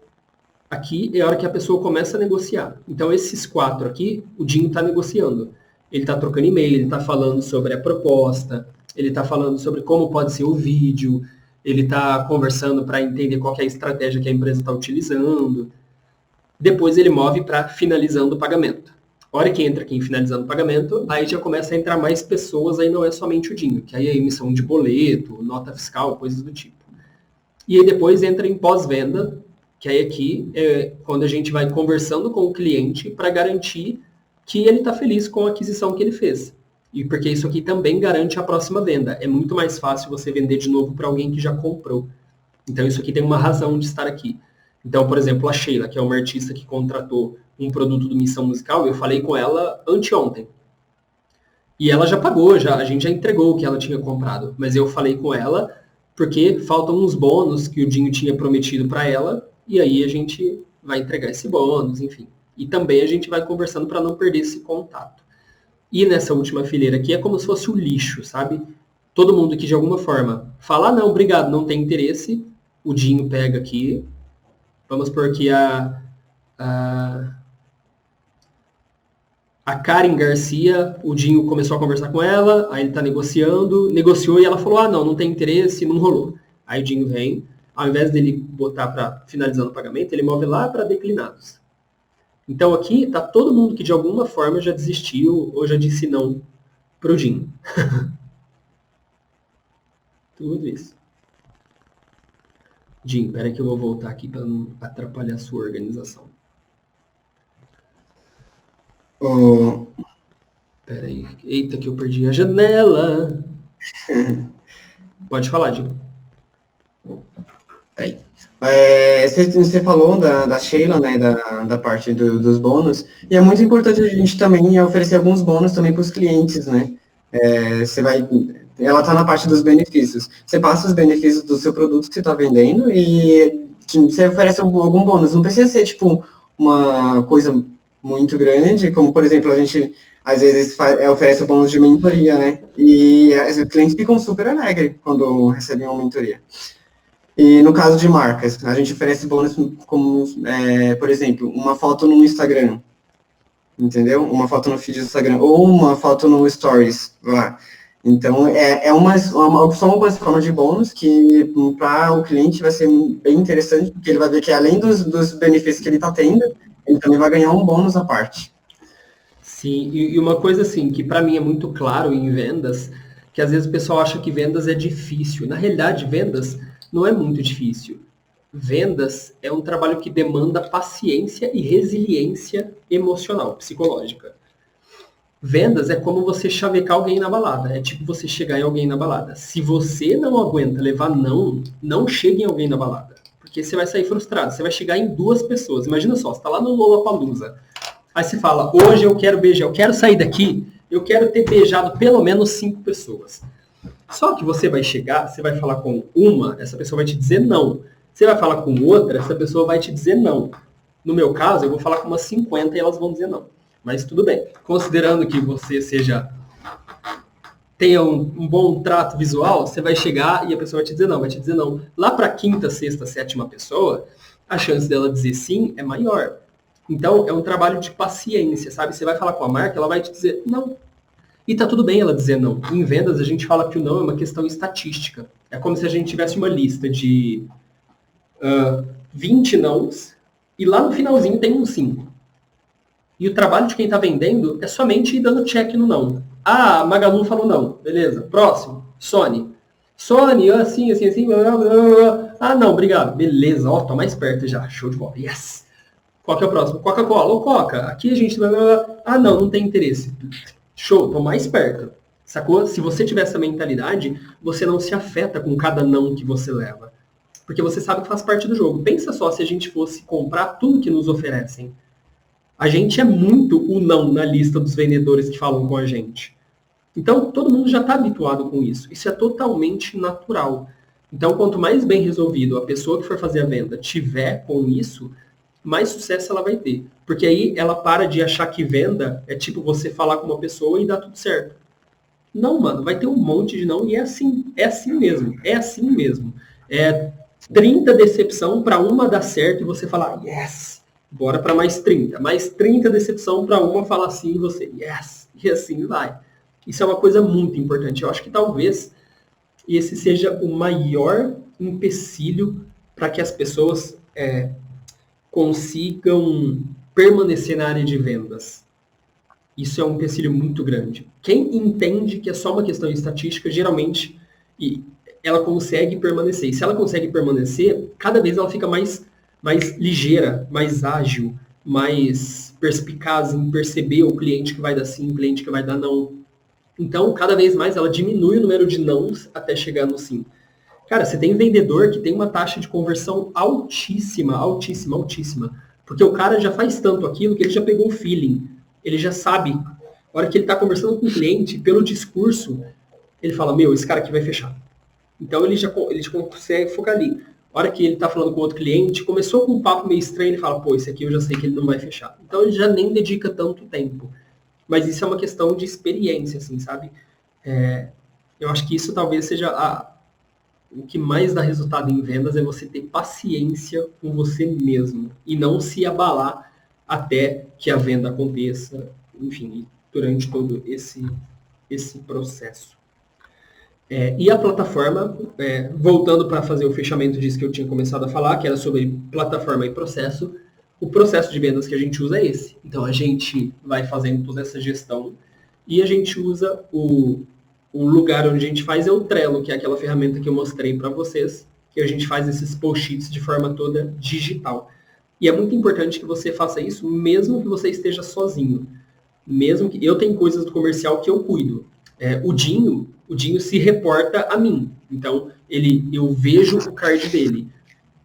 aqui é a hora que a pessoa começa a negociar. Então, esses 4 aqui, o Dinho está negociando. Ele está trocando e-mail, ele está falando sobre a proposta, ele está falando sobre como pode ser o vídeo, ele está conversando para entender qual que é a estratégia que a empresa está utilizando. Depois ele move para finalizando o pagamento. A hora que entra aqui em finalizando o pagamento, aí já começa a entrar mais pessoas, aí não é somente o Dinho, que aí é emissão de boleto, nota fiscal, coisas do tipo. E aí depois entra em pós-venda, que aí aqui é quando a gente vai conversando com o cliente para garantir que ele está feliz com a aquisição que ele fez. E porque isso aqui também garante a próxima venda. É muito mais fácil você vender de novo para alguém que já comprou. Então isso aqui tem uma razão de estar aqui. Então, por exemplo, a Sheila, que é uma artista que contratou um produto do Missão Musical, eu falei com ela anteontem. E ela já pagou, a gente já entregou o que ela tinha comprado. Mas eu falei com ela porque faltam uns bônus que o Dinho tinha prometido para ela, e aí a gente vai entregar esse bônus, enfim. E também a gente vai conversando para não perder esse contato. E nessa última fileira aqui é como se fosse o lixo, sabe? Todo mundo que de alguma forma fala, não, obrigado, não tem interesse, o Dinho pega aqui. Vamos por aqui a Karen Garcia, o Dinho começou a conversar com ela, aí ele está negociando, negociou e ela falou, não tem interesse, não rolou. Aí o Dinho vem, ao invés dele botar para finalizando o pagamento, ele move lá para declinados. Então aqui está todo mundo que de alguma forma já desistiu ou já disse não para o Dinho. Tudo isso. Dinho, peraí que eu vou voltar aqui para não atrapalhar a sua organização. Peraí. Eita, que eu perdi a janela. Pode falar, Dinho. Aí. Você falou da Sheila, né, da parte dos bônus, e é muito importante a gente também oferecer alguns bônus também para os clientes, né? Ela está na parte dos benefícios. Você passa os benefícios do seu produto que você está vendendo e você oferece algum bônus. Não precisa ser, tipo, uma coisa muito grande, como, por exemplo, a gente, às vezes, oferece o bônus de mentoria, né? E os clientes ficam super alegres quando recebem uma mentoria. E no caso de marcas, a gente oferece bônus como, por exemplo, uma foto no Instagram, entendeu? Uma foto no feed do Instagram, ou uma foto no Stories lá. Então, só uma forma de bônus que para o cliente vai ser bem interessante, porque ele vai ver que além dos benefícios que ele está tendo, ele também vai ganhar um bônus à parte. Sim, e uma coisa assim, que para mim é muito claro em vendas, que às vezes o pessoal acha que vendas é difícil. Na realidade, vendas não é muito difícil. Vendas é um trabalho que demanda paciência e resiliência emocional, psicológica. Vendas é como você chavecar alguém na balada. É tipo você chegar em alguém na balada. Se você não aguenta levar não chegue em alguém na balada. Porque você vai sair frustrado. Você vai chegar em 2 pessoas. Imagina só, você está lá no Lollapalooza. Aí você fala, hoje eu quero beijar, eu quero sair daqui, eu quero ter beijado pelo menos 5 pessoas. Só que você vai chegar, você vai falar com uma, essa pessoa vai te dizer não. Você vai falar com outra, essa pessoa vai te dizer não. No meu caso, eu vou falar com umas 50 e elas vão dizer não. Mas tudo bem. Considerando que você tenha um bom trato visual, você vai chegar e a pessoa vai te dizer não, vai te dizer não. Lá para a 5ª, 6ª, 7ª pessoa, a chance dela dizer sim é maior. Então, é um trabalho de paciência, sabe? Você vai falar com a marca, ela vai te dizer não. E tá tudo bem ela dizer não. Em vendas, a gente fala que o não é uma questão estatística. É como se a gente tivesse uma lista de 20 nãos e lá no finalzinho tem um sim. E o trabalho de quem está vendendo é somente ir dando check no não. Ah, Magalu falou não. Beleza. Próximo. Sony. Sony, assim. Blá, blá, blá. Ah, não, obrigado. Beleza. Ó, tô mais perto já. Show de bola. Yes. Qual que é o próximo? Coca-Cola. Ô, Coca. Aqui a gente... Blá, blá, blá. Ah, não tem interesse. Show. Tô mais perto. Sacou? Se você tiver essa mentalidade, você não se afeta com cada não que você leva. Porque você sabe que faz parte do jogo. Pensa só se a gente fosse comprar tudo que nos oferecem. A gente é muito o não na lista dos vendedores que falam com a gente. Então, todo mundo já está habituado com isso. Isso é totalmente natural. Então, quanto mais bem resolvido a pessoa que for fazer a venda tiver com isso, mais sucesso ela vai ter. Porque aí ela para de achar que venda é tipo você falar com uma pessoa e dar tudo certo. Não, mano, vai ter um monte de não e é assim mesmo. É assim mesmo. É 30 decepção para uma dar certo e você falar, yes! Bora para mais 30. Mais 30 decepção para uma falar assim e você, yes! E assim vai. Isso é uma coisa muito importante. Eu acho que talvez esse seja o maior empecilho para que as pessoas consigam permanecer na área de vendas. Isso é um empecilho muito grande. Quem entende que é só uma questão de estatística, geralmente ela consegue permanecer. E se ela consegue permanecer, cada vez ela fica mais ligeira, mais ágil, mais perspicaz em perceber o cliente que vai dar sim, o cliente que vai dar não. Então, cada vez mais ela diminui o número de nãos até chegar no sim. Cara, você tem vendedor que tem uma taxa de conversão altíssima, altíssima, altíssima. Porque o cara já faz tanto aquilo que ele já pegou o feeling. Ele já sabe. A hora que ele está conversando com o cliente, pelo discurso, ele fala, esse cara aqui vai fechar. Então, ele já consegue focar ali. A hora que ele está falando com outro cliente, começou com um papo meio estranho, ele fala, esse aqui eu já sei que ele não vai fechar. Então ele já nem dedica tanto tempo. Mas isso é uma questão de experiência, assim, sabe? Eu acho que isso talvez seja o que mais dá resultado em vendas é você ter paciência com você mesmo e não se abalar até que a venda aconteça, enfim, durante todo esse processo. E a plataforma, voltando para fazer o fechamento disso que eu tinha começado a falar, que era sobre plataforma e processo, o processo de vendas que a gente usa é esse. Então, a gente vai fazendo toda essa gestão e a gente usa o lugar onde a gente faz é o Trello, que é aquela ferramenta que eu mostrei para vocês, que a gente faz esses post-its de forma toda digital. E é muito importante que você faça isso, mesmo que você esteja sozinho. Mesmo que eu tenho coisas do comercial que eu cuido. O Dinho se reporta a mim. Então, eu vejo o card dele.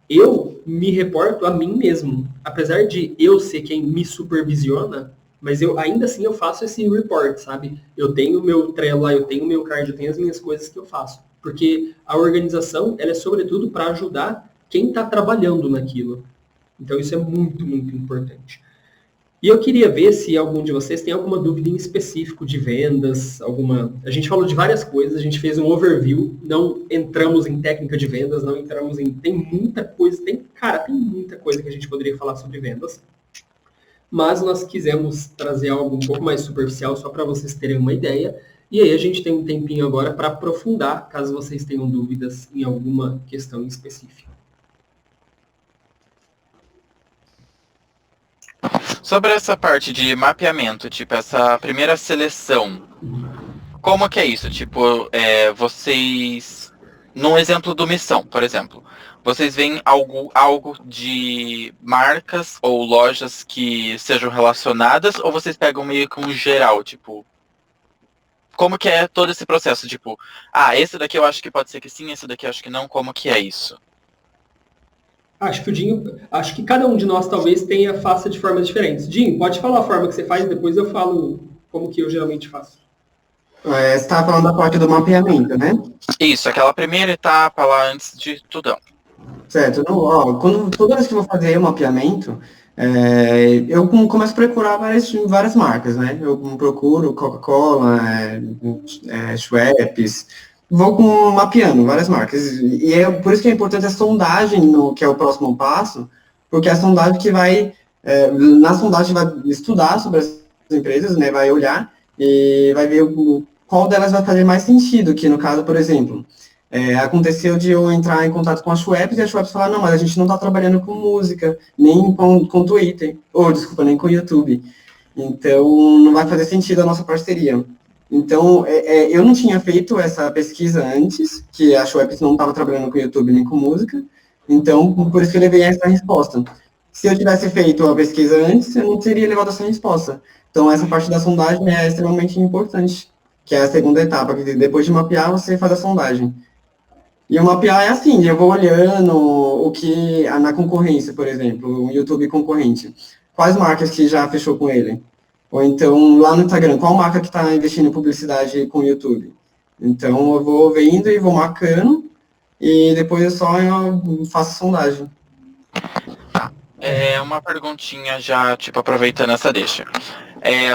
Eu me reporto a mim mesmo. Apesar de eu ser quem me supervisiona, mas ainda assim eu faço esse report, sabe? Eu tenho o meu Trello lá, eu tenho o meu card, eu tenho as minhas coisas que eu faço. Porque a organização, ela é sobretudo para ajudar quem está trabalhando naquilo. Então, isso é muito, muito importante. E eu queria ver se algum de vocês tem alguma dúvida em específico de vendas, A gente falou de várias coisas, a gente fez um overview, não entramos em técnica de vendas, não entramos em... Tem muita coisa que a gente poderia falar sobre vendas. Mas nós quisemos trazer algo um pouco mais superficial, só para vocês terem uma ideia. E aí a gente tem um tempinho agora para aprofundar, caso vocês tenham dúvidas em alguma questão em específico. Sobre essa parte de mapeamento, tipo, essa primeira seleção, como que é isso? Tipo, vocês, num exemplo do Missão, por exemplo, vocês veem algo de marcas ou lojas que sejam relacionadas, ou vocês pegam meio que um geral, tipo, como que é todo esse processo? Tipo, esse daqui eu acho que pode ser que sim, esse daqui eu acho que não, como que é isso? Acho que cada um de nós talvez faça de formas diferentes. Dinho, pode falar a forma que você faz, depois eu falo como que eu geralmente faço. Você estava falando da parte do mapeamento, né? Isso, aquela primeira etapa lá antes de tudão. Certo. Toda vez que eu vou fazer o mapeamento, eu começo a procurar várias marcas, né? Eu procuro Coca-Cola, Schweppes, vou mapeando várias marcas. E é por isso que é importante a sondagem, que é o próximo passo, porque é a sondagem que vai, na sondagem vai estudar sobre as empresas, né? Vai olhar e vai ver qual delas vai fazer mais sentido, que no caso, por exemplo, aconteceu de eu entrar em contato com a Schweppes e a Schweppes falar, não, mas a gente não está trabalhando com música, nem com Twitter, ou desculpa, nem com YouTube. Então, não vai fazer sentido a nossa parceria. Então, eu não tinha feito essa pesquisa antes, que a Schweppes não estava trabalhando com YouTube nem com música, então, por isso que eu levei essa resposta. Se eu tivesse feito a pesquisa antes, eu não teria levado essa resposta. Então, essa parte da sondagem é extremamente importante, que é a segunda etapa, que depois de mapear, você faz a sondagem. E o mapear é assim, eu vou olhando o que na concorrência, por exemplo, o YouTube concorrente. Quais marcas que já fechou com ele? Ou então, lá no Instagram, qual marca que está investindo em publicidade com o YouTube? Então, eu vou vendo e vou marcando, e depois eu faço a sondagem. Uma perguntinha já, tipo, aproveitando essa deixa.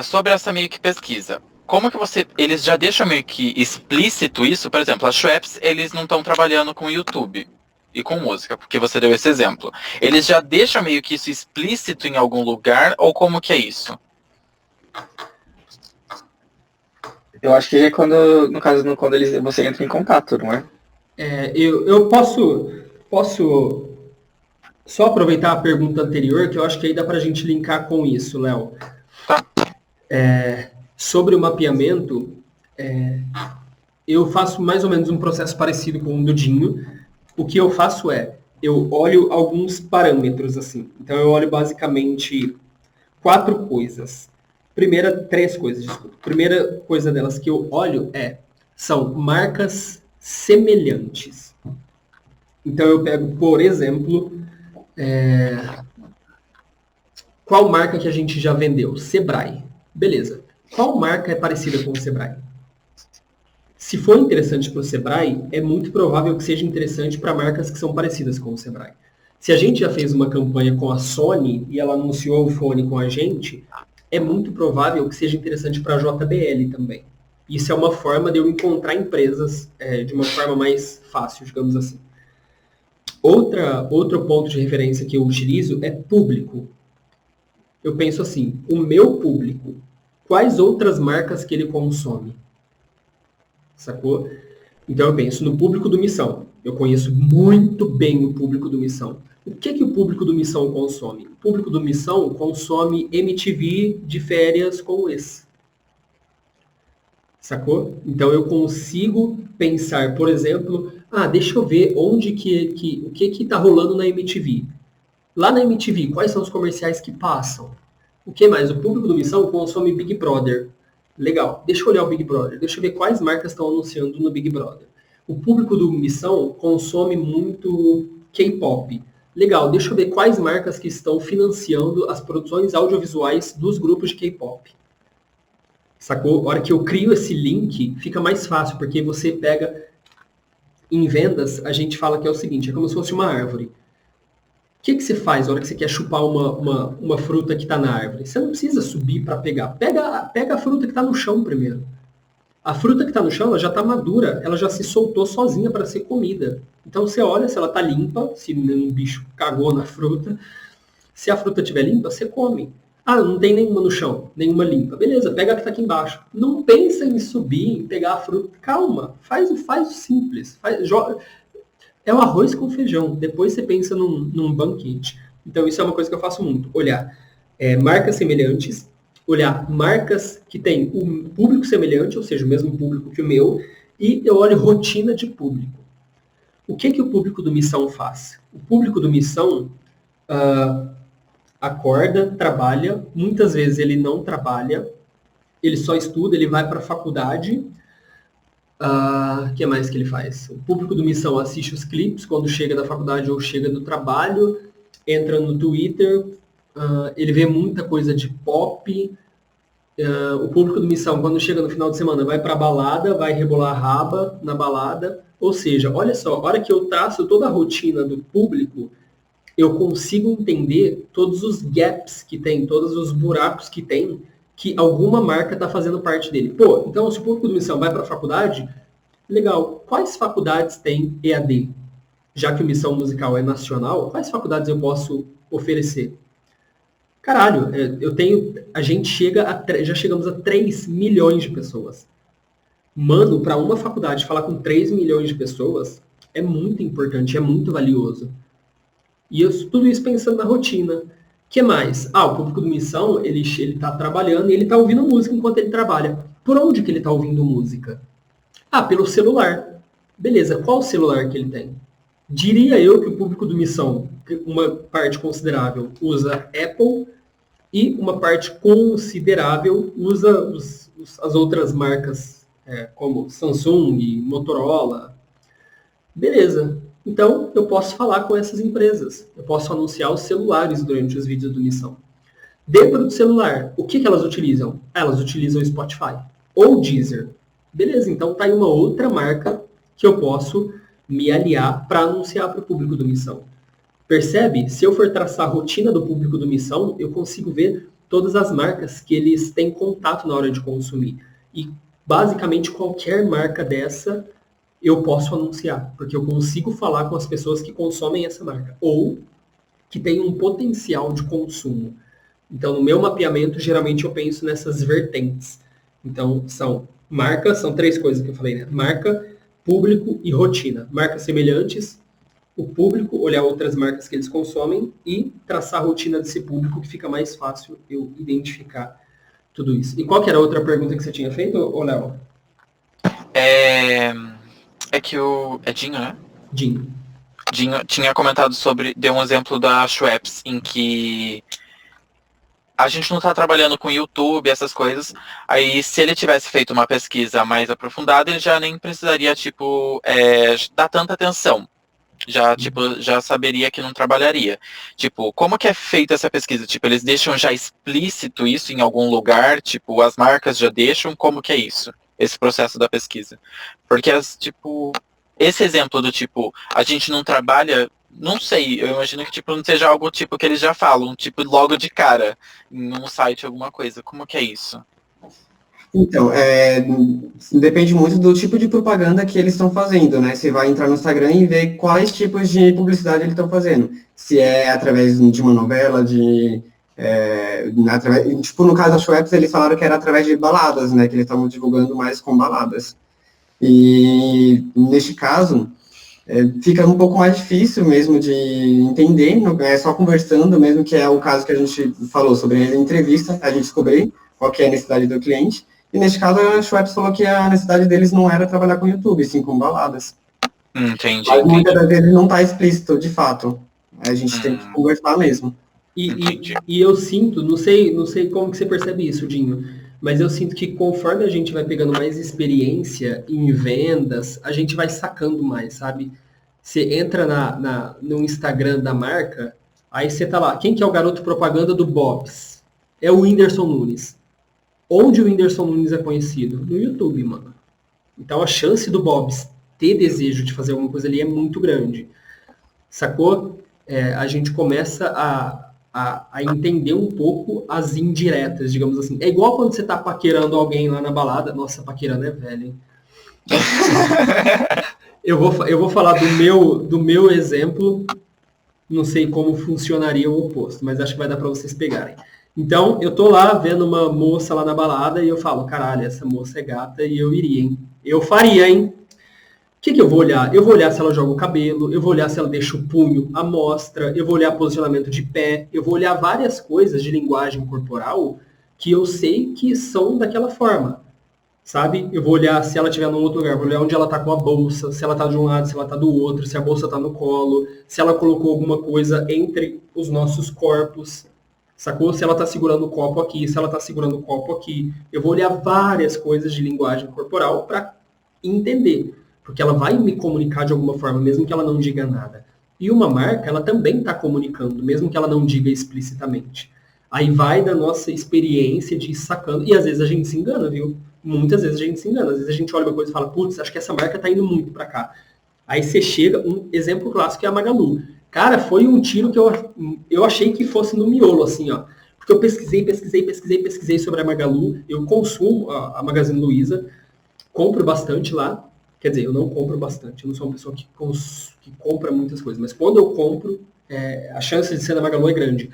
Sobre essa meio que pesquisa. Como que eles já deixam meio que explícito isso? Por exemplo, a Schweppes, eles não estão trabalhando com YouTube e com música, porque você deu esse exemplo. Eles já deixam meio que isso explícito em algum lugar, ou como que é isso? Eu acho que é quando, no caso, quando você entra em contato, não é? Eu posso só aproveitar a pergunta anterior, que eu acho que aí dá para a gente linkar com isso, Léo. Tá. Sobre o mapeamento, eu faço mais ou menos um processo parecido com o do Dinho. O que eu faço eu olho alguns parâmetros, assim. Então, eu olho basicamente três coisas, desculpa. Primeira coisa delas que eu olho são marcas semelhantes. Então, eu pego, por exemplo, qual marca que a gente já vendeu? Sebrae. Beleza. Qual marca é parecida com o Sebrae? Se for interessante para o Sebrae, é muito provável que seja interessante para marcas que são parecidas com o Sebrae. Se a gente já fez uma campanha com a Sony e ela anunciou o fone com a gente, é muito provável que seja interessante para a JBL também. Isso é uma forma de eu encontrar empresas de uma forma mais fácil, digamos assim. Outro ponto de referência que eu utilizo é público. Eu penso assim, o meu público, quais outras marcas que ele consome? Sacou? Então eu penso no público do Missão. Eu conheço muito bem o público do Missão. O que o público do Missão consome? O público do Missão consome MTV de férias com o ex. Sacou? Então eu consigo pensar, por exemplo, deixa eu ver o que tá rolando na MTV. Lá na MTV, quais são os comerciais que passam? O que mais? O público do Missão consome Big Brother. Legal, deixa eu olhar o Big Brother, deixa eu ver quais marcas estão anunciando no Big Brother. O público do Missão consome muito K-pop. Legal, deixa eu ver quais marcas que estão financiando as produções audiovisuais dos grupos de K-pop. Sacou? A hora que eu crio esse link, fica mais fácil, porque você pega... Em vendas, a gente fala que é o seguinte, é como se fosse uma árvore. O que você faz na hora que você quer chupar uma fruta que está na árvore? Você não precisa subir para pegar. Pega a fruta que está no chão primeiro. A fruta que está no chão, ela já está madura, ela já se soltou sozinha para ser comida. Então você olha se ela está limpa, se um bicho cagou na fruta. Se a fruta estiver limpa, você come. Não tem nenhuma no chão, nenhuma limpa. Beleza, pega a que está aqui embaixo. Não pensa em subir, em pegar a fruta. Calma, faz o simples. É o arroz com feijão. Depois você pensa num banquete. Então isso é uma coisa que eu faço muito. Olhar marcas semelhantes, olhar marcas que têm um público semelhante, ou seja, o mesmo público que o meu, e eu olho rotina de público. O que o público do Missão faz? O público do Missão acorda, trabalha, muitas vezes ele não trabalha, ele só estuda, ele vai para a faculdade. O que mais que ele faz? O público do Missão assiste os clipes quando chega da faculdade ou chega do trabalho, entra no Twitter, ele vê muita coisa de pop. O público do Missão, quando chega no final de semana, vai para a balada, vai rebolar a raba na balada. Ou seja, olha só, a hora que eu traço toda a rotina do público, eu consigo entender todos os gaps que tem, todos os buracos que tem, que alguma marca está fazendo parte dele. Então se o público do Missão vai para a faculdade, legal, quais faculdades tem EAD? Já que o Missão Musical é nacional, quais faculdades eu posso oferecer? Caralho, a gente já chegamos a 3 milhões de pessoas. Mano, para uma faculdade falar com 3 milhões de pessoas é muito importante, é muito valioso. E tudo isso pensando na rotina. O que mais? O público do Missão, ele tá trabalhando e ele tá ouvindo música enquanto ele trabalha. Por onde que ele tá ouvindo música? Pelo celular. Beleza, qual celular que ele tem? Diria eu que o público do Missão, uma parte considerável, usa Apple e uma parte considerável usa as outras marcas, como Samsung, Motorola. Beleza. Então, eu posso falar com essas empresas. Eu posso anunciar os celulares durante os vídeos do Missão. Dentro do celular, o que elas utilizam? Elas utilizam o Spotify ou Deezer. Beleza, então tá aí uma outra marca que eu posso me aliar para anunciar para o público do Missão. Percebe? Se eu for traçar a rotina do público do Missão, eu consigo ver todas as marcas que eles têm contato na hora de consumir. E, basicamente, qualquer marca dessa eu posso anunciar, porque eu consigo falar com as pessoas que consomem essa marca, ou que têm um potencial de consumo. Então, no meu mapeamento, geralmente eu penso nessas vertentes. Então, são 3 coisas que eu falei, né? Marca, público e rotina. Marcas semelhantes, o público, olhar outras marcas que eles consomem e traçar a rotina desse público, que fica mais fácil eu identificar tudo isso. E qual que era a outra pergunta que você tinha feito, Léo? É que é Dinho, né? Dinho tinha comentado deu um exemplo da Schweppes, em que a gente não está trabalhando com YouTube, essas coisas. Aí, se ele tivesse feito uma pesquisa mais aprofundada, ele já nem precisaria, dar tanta atenção. Já saberia que não trabalharia. Como que é feita essa pesquisa? Eles deixam já explícito isso em algum lugar? As marcas já deixam? Como que é isso? Esse processo da pesquisa? Porque, esse exemplo do a gente não trabalha, não sei, eu imagino que não seja algo que eles já falam, logo de cara, em um site, alguma coisa. Como que é isso? Então, depende muito do tipo de propaganda que eles estão fazendo, né? Você vai entrar no Instagram e ver quais tipos de publicidade eles estão fazendo. Se é através de uma novela, no caso da Schweppes, eles falaram que era através de baladas, né? Que eles estavam divulgando mais com baladas. E, neste caso, fica um pouco mais difícil mesmo de entender, só conversando mesmo, que é o caso que a gente falou sobre a entrevista, a gente descobriu qual que é a necessidade do cliente. E, neste caso, a Schweppes falou que a necessidade deles não era trabalhar com YouTube, sim com baladas. Entendi. Mas muitas das vezes não está explícito, de fato. A gente tem que conversar mesmo. E eu sinto, não sei como que você percebe isso, Dinho, mas eu sinto que conforme a gente vai pegando mais experiência em vendas, a gente vai sacando mais, sabe? Você entra no Instagram da marca, aí você tá lá, quem que é o garoto propaganda do Bob's? É o Whindersson Nunes. Onde o Whindersson Nunes é conhecido? No YouTube, mano. Então a chance do Bob's ter desejo de fazer alguma coisa ali é muito grande. Sacou? A gente começa a entender um pouco as indiretas, digamos assim. É igual quando você tá paquerando alguém lá na balada. Nossa, paquerando é velho, hein? Eu vou falar do meu exemplo. Não sei como funcionaria o oposto, mas acho que vai dar para vocês pegarem. Então, eu tô lá vendo uma moça lá na balada e eu falo, caralho, essa moça é gata e eu iria, hein? Eu faria, hein? O que eu vou olhar? Eu vou olhar se ela joga o cabelo, eu vou olhar se ela deixa o punho à mostra, eu vou olhar posicionamento de pé, eu vou olhar várias coisas de linguagem corporal que eu sei que são daquela forma, sabe? Eu vou olhar se ela estiver num outro lugar, vou olhar onde ela tá com a bolsa, se ela tá de um lado, se ela tá do outro, se a bolsa tá no colo, se ela colocou alguma coisa entre os nossos corpos, sacou? Se ela tá segurando o copo aqui, se ela tá segurando o copo aqui. Eu vou olhar várias coisas de linguagem corporal para entender. Porque ela vai me comunicar de alguma forma, mesmo que ela não diga nada. E uma marca, ela também está comunicando, mesmo que ela não diga explicitamente. Aí vai da nossa experiência de ir sacando. E às vezes a gente se engana, viu? Muitas vezes a gente se engana. Às vezes a gente olha uma coisa e fala, putz, acho que essa marca está indo muito para cá. Aí você chega, um exemplo clássico é a Magalu. Cara, foi um tiro que eu achei que fosse no miolo, assim, ó. Porque eu pesquisei sobre a Magalu. Eu consumo a Magazine Luiza, compro bastante lá. Quer dizer, eu não compro bastante. Eu não sou uma pessoa que compra muitas coisas. Mas quando eu compro, a chance de ser na Magalu é grande.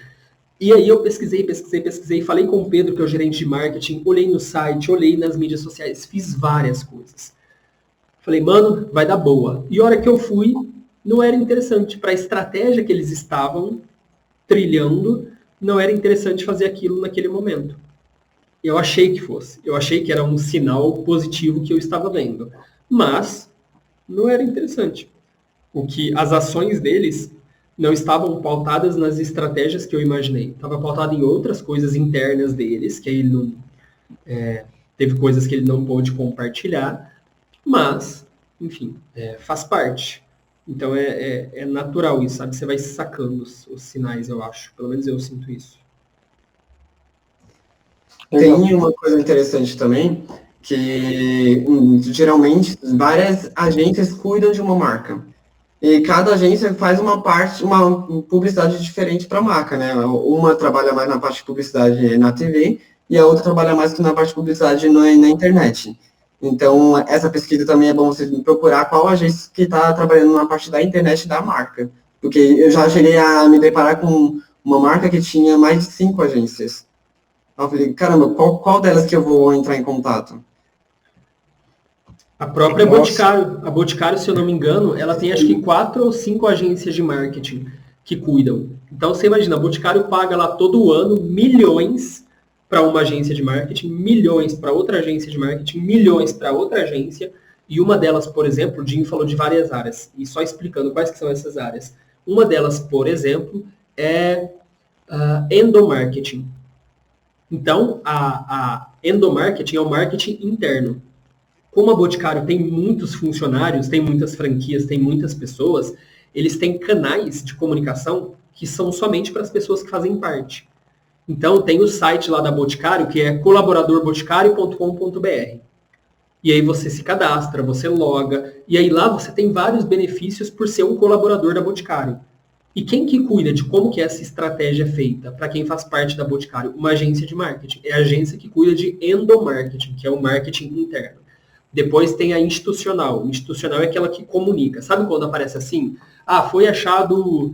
E aí eu pesquisei, falei com o Pedro, que é o gerente de marketing, olhei no site, olhei nas mídias sociais, fiz várias coisas. Falei, mano, vai dar boa. E a hora que eu fui, não era interessante. Para a estratégia que eles estavam trilhando, não era interessante fazer aquilo naquele momento. Eu achei que fosse. Eu achei que era um sinal positivo que eu estava vendo. Mas não era interessante. As ações deles não estavam pautadas nas estratégias que eu imaginei. Estava pautado em outras coisas internas deles, que ele não, teve coisas que ele não pôde compartilhar, mas, enfim, faz parte. Então é natural isso, sabe? Você vai sacando os sinais, eu acho. Pelo menos eu sinto isso. Tem uma coisa interessante também, que geralmente várias agências cuidam de uma marca. E cada agência faz uma publicidade diferente para a marca, né? Uma trabalha mais na parte de publicidade na TV e a outra trabalha mais na parte de publicidade na internet. Então, essa pesquisa também é bom você procurar qual agência que está trabalhando na parte da internet da marca. Porque eu já cheguei a me deparar com uma marca que tinha mais de 5 agências. Eu falei, caramba, qual delas que eu vou entrar em contato? A própria Boticário. A Boticário, se eu não me engano, ela tem acho que 4 ou 5 agências de marketing que cuidam. Então, você imagina, a Boticário paga lá todo ano milhões para uma agência de marketing, milhões para outra agência de marketing, milhões para outra agência. E uma delas, por exemplo, o Jim falou de várias áreas. E só explicando quais que são essas áreas. Uma delas, por exemplo, é endomarketing. Então, a endomarketing é o marketing interno. Como a Boticário tem muitos funcionários, tem muitas franquias, tem muitas pessoas, eles têm canais de comunicação que são somente para as pessoas que fazem parte. Então, tem o site lá da Boticário, que é colaboradorboticário.com.br. E aí você se cadastra, você loga, e aí lá você tem vários benefícios por ser um colaborador da Boticário. E quem que cuida de como que essa estratégia é feita para quem faz parte da Boticário? Uma agência de marketing. É a agência que cuida de endomarketing, que é o marketing interno. Depois tem a institucional. A institucional é aquela que comunica. Sabe quando aparece assim? Foi achado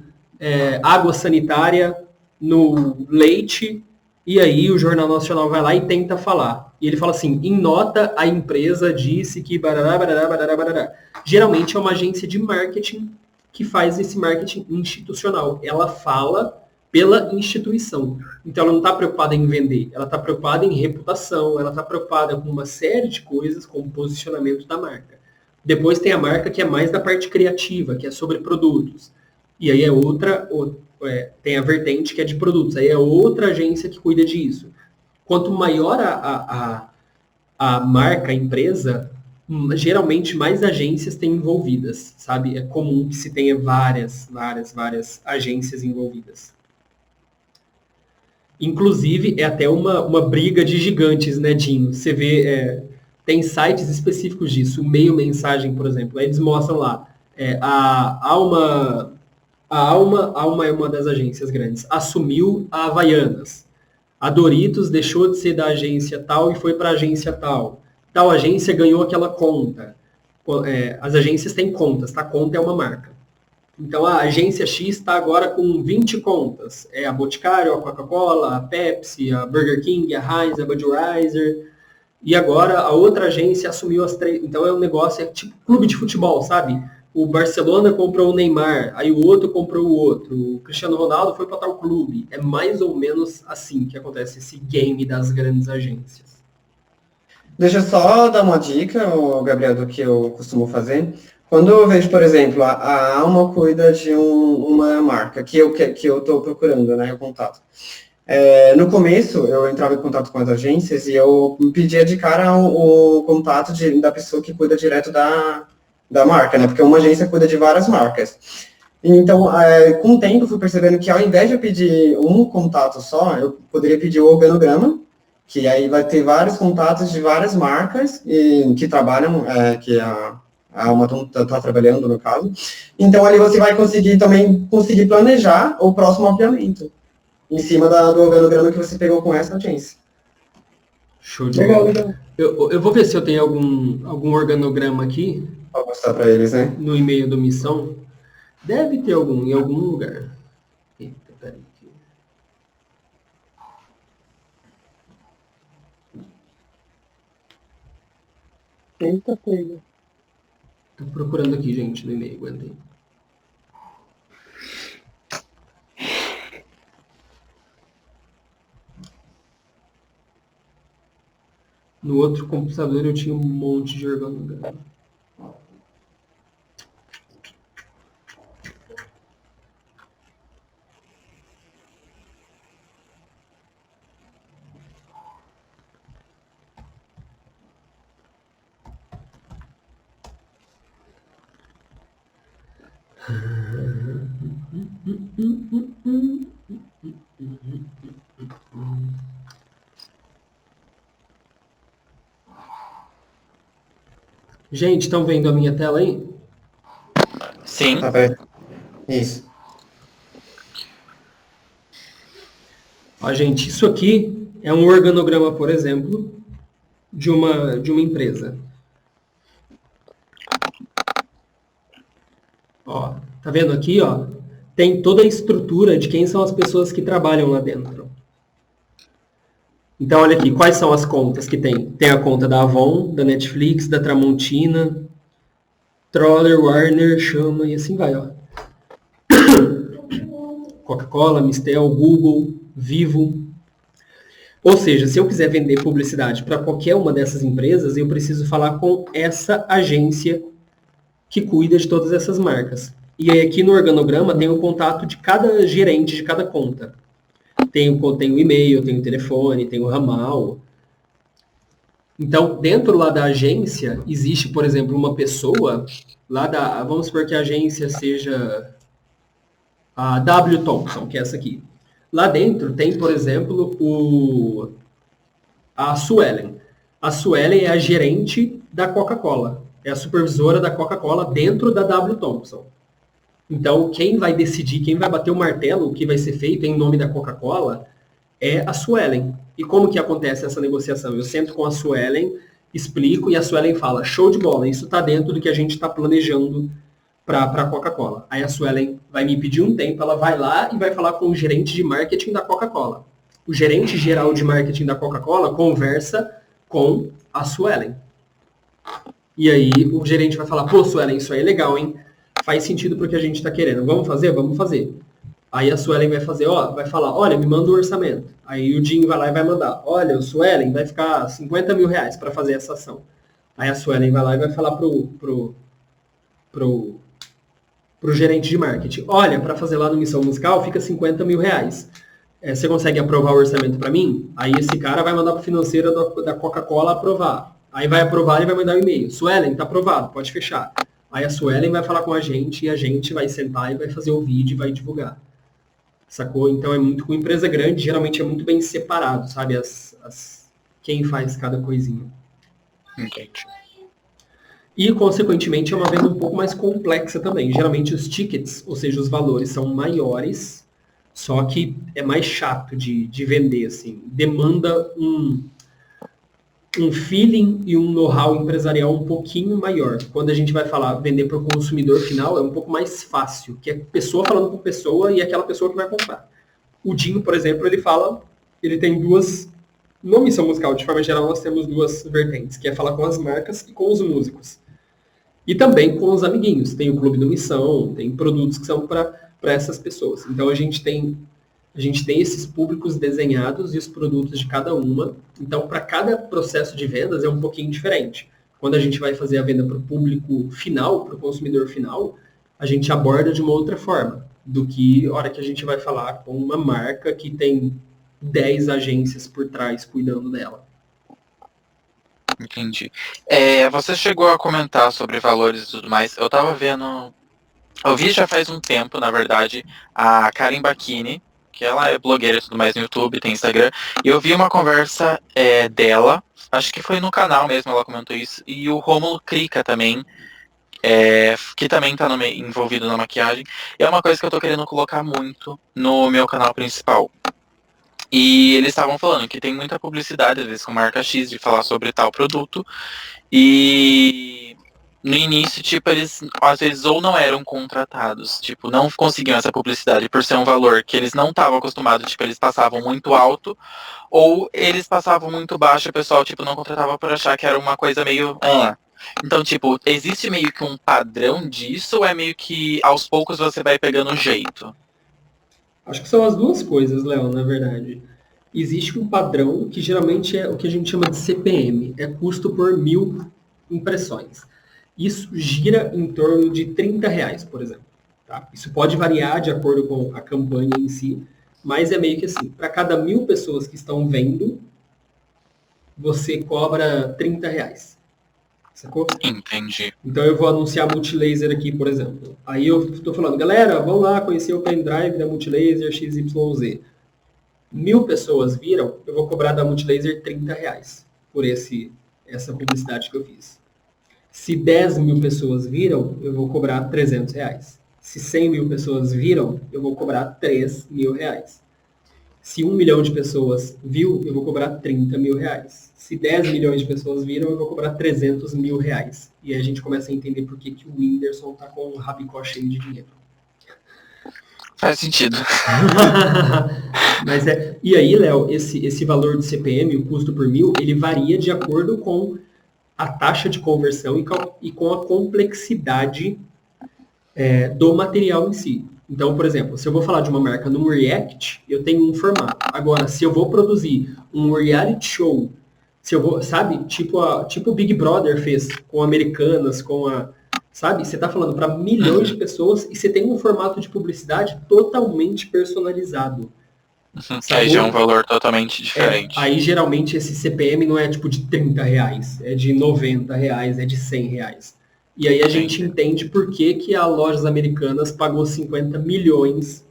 água sanitária no leite, e aí o Jornal Nacional vai lá e tenta falar. E ele fala assim, em nota, a empresa disse que... Barará, barará, barará, barará. Geralmente é uma agência de marketing que faz esse marketing institucional. Ela fala pela instituição. Então, ela não está preocupada em vender, ela está preocupada em reputação, ela está preocupada com uma série de coisas, com o posicionamento da marca. Depois tem a marca que é mais da parte criativa, que é sobre produtos. E aí tem a vertente que é de produtos, aí é outra agência que cuida disso. Quanto maior a marca, a empresa, geralmente mais agências têm envolvidas, sabe? É comum que se tenha várias agências envolvidas. Inclusive, é até uma briga de gigantes, né, Dinho? Você vê, tem sites específicos disso, o Meio Mensagem, por exemplo. Aí eles mostram lá, a Alma é uma das agências grandes, assumiu a Havaianas. A Doritos deixou de ser da agência tal e foi para a agência tal. Tal agência ganhou aquela conta. As agências têm contas, tá? Conta é uma marca. Então, a agência X está agora com 20 contas. É a Boticário, a Coca-Cola, a Pepsi, a Burger King, a Heinz, a Budweiser. E agora a outra agência assumiu as 3. Então, é um negócio, é tipo clube de futebol, sabe? O Barcelona comprou o Neymar, aí o outro comprou o outro. O Cristiano Ronaldo foi para tal clube. É mais ou menos assim que acontece esse game das grandes agências. Deixa eu só dar uma dica, Gabriel, do que eu costumo fazer. Quando eu vejo, por exemplo, a Alma cuida de uma marca que eu estou procurando, né, o contato. No começo, eu entrava em contato com as agências e eu pedia de cara o contato da pessoa que cuida direto da marca, né, porque uma agência cuida de várias marcas. Então, com o tempo, eu fui percebendo que ao invés de eu pedir um contato só, eu poderia pedir o organograma, que aí vai ter vários contatos de várias marcas que trabalham, que a Alma está trabalhando, no caso. Então, ali você vai conseguir planejar o próximo mapeamento, em cima do organograma que você pegou com essa agência. Show de bola. Legal. Eu vou ver se eu tenho algum organograma aqui. Vou mostrar para eles, né? No e-mail do Missão. Deve ter em algum lugar. Eita, peraí. Eita, pega. Tô procurando aqui, gente, no e-mail, aguentei. No outro computador eu tinha um monte de organograma. Gente, estão vendo a minha tela aí? Sim. Tá perto. Isso. Ó, gente, isso aqui é um organograma, por exemplo, de uma empresa. Ó, tá vendo aqui, ó? Tem toda a estrutura de quem são as pessoas que trabalham lá dentro. Então, olha aqui, quais são as contas que tem? Tem a conta da Avon, da Netflix, da Tramontina, Troller, Warner, Chama e assim vai, ó. Coca-Cola, Mistel, Google, Vivo. Ou seja, se eu quiser vender publicidade para qualquer uma dessas empresas, eu preciso falar com essa agência que cuida de todas essas marcas. E aí aqui no organograma tem o contato de cada gerente de cada conta. Tem o e-mail, tem o telefone, tem o ramal. Então, dentro lá da agência, existe, por exemplo, uma pessoa, vamos supor que a agência seja a W. Thompson, que é essa aqui. Lá dentro tem, por exemplo, a Suelen. A Suelen é a gerente da Coca-Cola. É a supervisora da Coca-Cola dentro da W. Thompson. Então, quem vai decidir, quem vai bater o martelo, o que vai ser feito em nome da Coca-Cola, é a Suelen. E como que acontece essa negociação? Eu sento com a Suelen, explico, e a Suelen fala, show de bola, isso está dentro do que a gente está planejando para a Coca-Cola. Aí a Suelen vai me pedir um tempo, ela vai lá e vai falar com o gerente de marketing da Coca-Cola. O gerente geral de marketing da Coca-Cola conversa com a Suelen. E aí o gerente vai falar, pô, Suelen, isso aí é legal, hein? Faz sentido para o que a gente está querendo. Vamos fazer? Vamos fazer. Aí a Suelen vai falar, olha, me manda o orçamento. Aí o Jim vai lá e vai mandar, olha, o Suelen vai ficar 50 mil reais para fazer essa ação. Aí a Suelen vai lá e vai falar pro gerente de marketing, olha, para fazer lá no Missão Musical fica 50 mil reais. Você consegue aprovar o orçamento para mim? Aí esse cara vai mandar para o financeiro da Coca-Cola aprovar. Aí vai aprovar e vai mandar um e-mail. Suelen, tá aprovado, pode fechar. Aí a Suelen vai falar com a gente e a gente vai sentar e vai fazer o vídeo e vai divulgar. Sacou? Então é muito, com empresa grande, geralmente é muito bem separado, sabe? Quem faz cada coisinha. Entendi. E, consequentemente, é uma venda um pouco mais complexa também. Geralmente os tickets, ou seja, os valores são maiores, só que é mais chato de vender, assim. Demanda um feeling e um know-how empresarial um pouquinho maior. Quando a gente vai vender para o consumidor final, é um pouco mais fácil, que é pessoa falando com pessoa e aquela pessoa que vai comprar. O Dinho, por exemplo, ele tem duas, no Missão Musical, de forma geral, nós temos duas vertentes, que é falar com as marcas e com os músicos. E também com os amiguinhos. Tem o Clube do Missão, tem produtos que são para essas pessoas. Então a gente tem esses públicos desenhados e os produtos de cada uma. Então, para cada processo de vendas é um pouquinho diferente. Quando a gente vai fazer a venda para o público final, para o consumidor final, a gente aborda de uma outra forma do que a hora que a gente vai falar com uma marca que tem 10 agências por trás cuidando dela. Entendi. Você chegou a comentar sobre valores e tudo mais. Eu tava vendo... Eu vi já faz um tempo, na verdade, a Karen Bacchini, que ela é blogueira e tudo mais no YouTube, tem Instagram, e eu vi uma conversa dela, acho que foi no canal mesmo, ela comentou isso, e o Rômulo Crica também, que também tá envolvido na maquiagem, e é uma coisa que eu tô querendo colocar muito no meu canal principal. E eles estavam falando que tem muita publicidade, às vezes com marca X, de falar sobre tal produto, e no início, tipo, eles às vezes ou não eram contratados, tipo, não conseguiam essa publicidade por ser um valor que eles não estavam acostumados, tipo, eles passavam muito alto, ou eles passavam muito baixo e o pessoal, tipo, não contratava por achar que era uma coisa meio... Então, tipo, existe meio que um padrão disso ou é meio que aos poucos você vai pegando o jeito? Acho que são as duas coisas, Léo, na verdade. Existe um padrão que geralmente é o que a gente chama de CPM, é custo por 1.000 impressões. Isso gira em torno de R$ 30, por exemplo. Tá? Isso pode variar de acordo com a campanha em si, mas é meio que assim, para cada 1.000 pessoas que estão vendo, você cobra R$ 30. Sacou? Entendi. Então eu vou anunciar a Multilaser aqui, por exemplo. Aí eu estou falando, galera, vamos lá conhecer o pendrive da Multilaser XYZ. 1.000 pessoas viram, eu vou cobrar da Multilaser R$ 30 por essa publicidade que eu fiz. Se 10.000 pessoas viram, eu vou cobrar R$ 300. Se 100.000 pessoas viram, eu vou cobrar R$ 3.000. Se 1 milhão de pessoas viu, eu vou cobrar R$ 30.000. Se 10 milhões de pessoas viram, eu vou cobrar R$ 300.000. E aí a gente começa a entender por que o Whindersson tá com um rabicó cheio de dinheiro. Faz sentido. Mas e aí, Léo, esse valor de CPM, o custo por 1.000, ele varia de acordo com a taxa de conversão e com a complexidade do material em si. Então, por exemplo, se eu vou falar de uma marca num React, eu tenho um formato. Agora, se eu vou produzir um reality show, se eu vou, sabe, tipo o Big Brother fez com Americanas, sabe, você está falando para milhões de pessoas e você tem um formato de publicidade totalmente personalizado. Aí já é um valor totalmente diferente. Aí geralmente esse CPM não é tipo de R$ 30, é de R$ 90, é de R$ 100. E aí a gente entende por que a Lojas Americanas pagou 50 milhões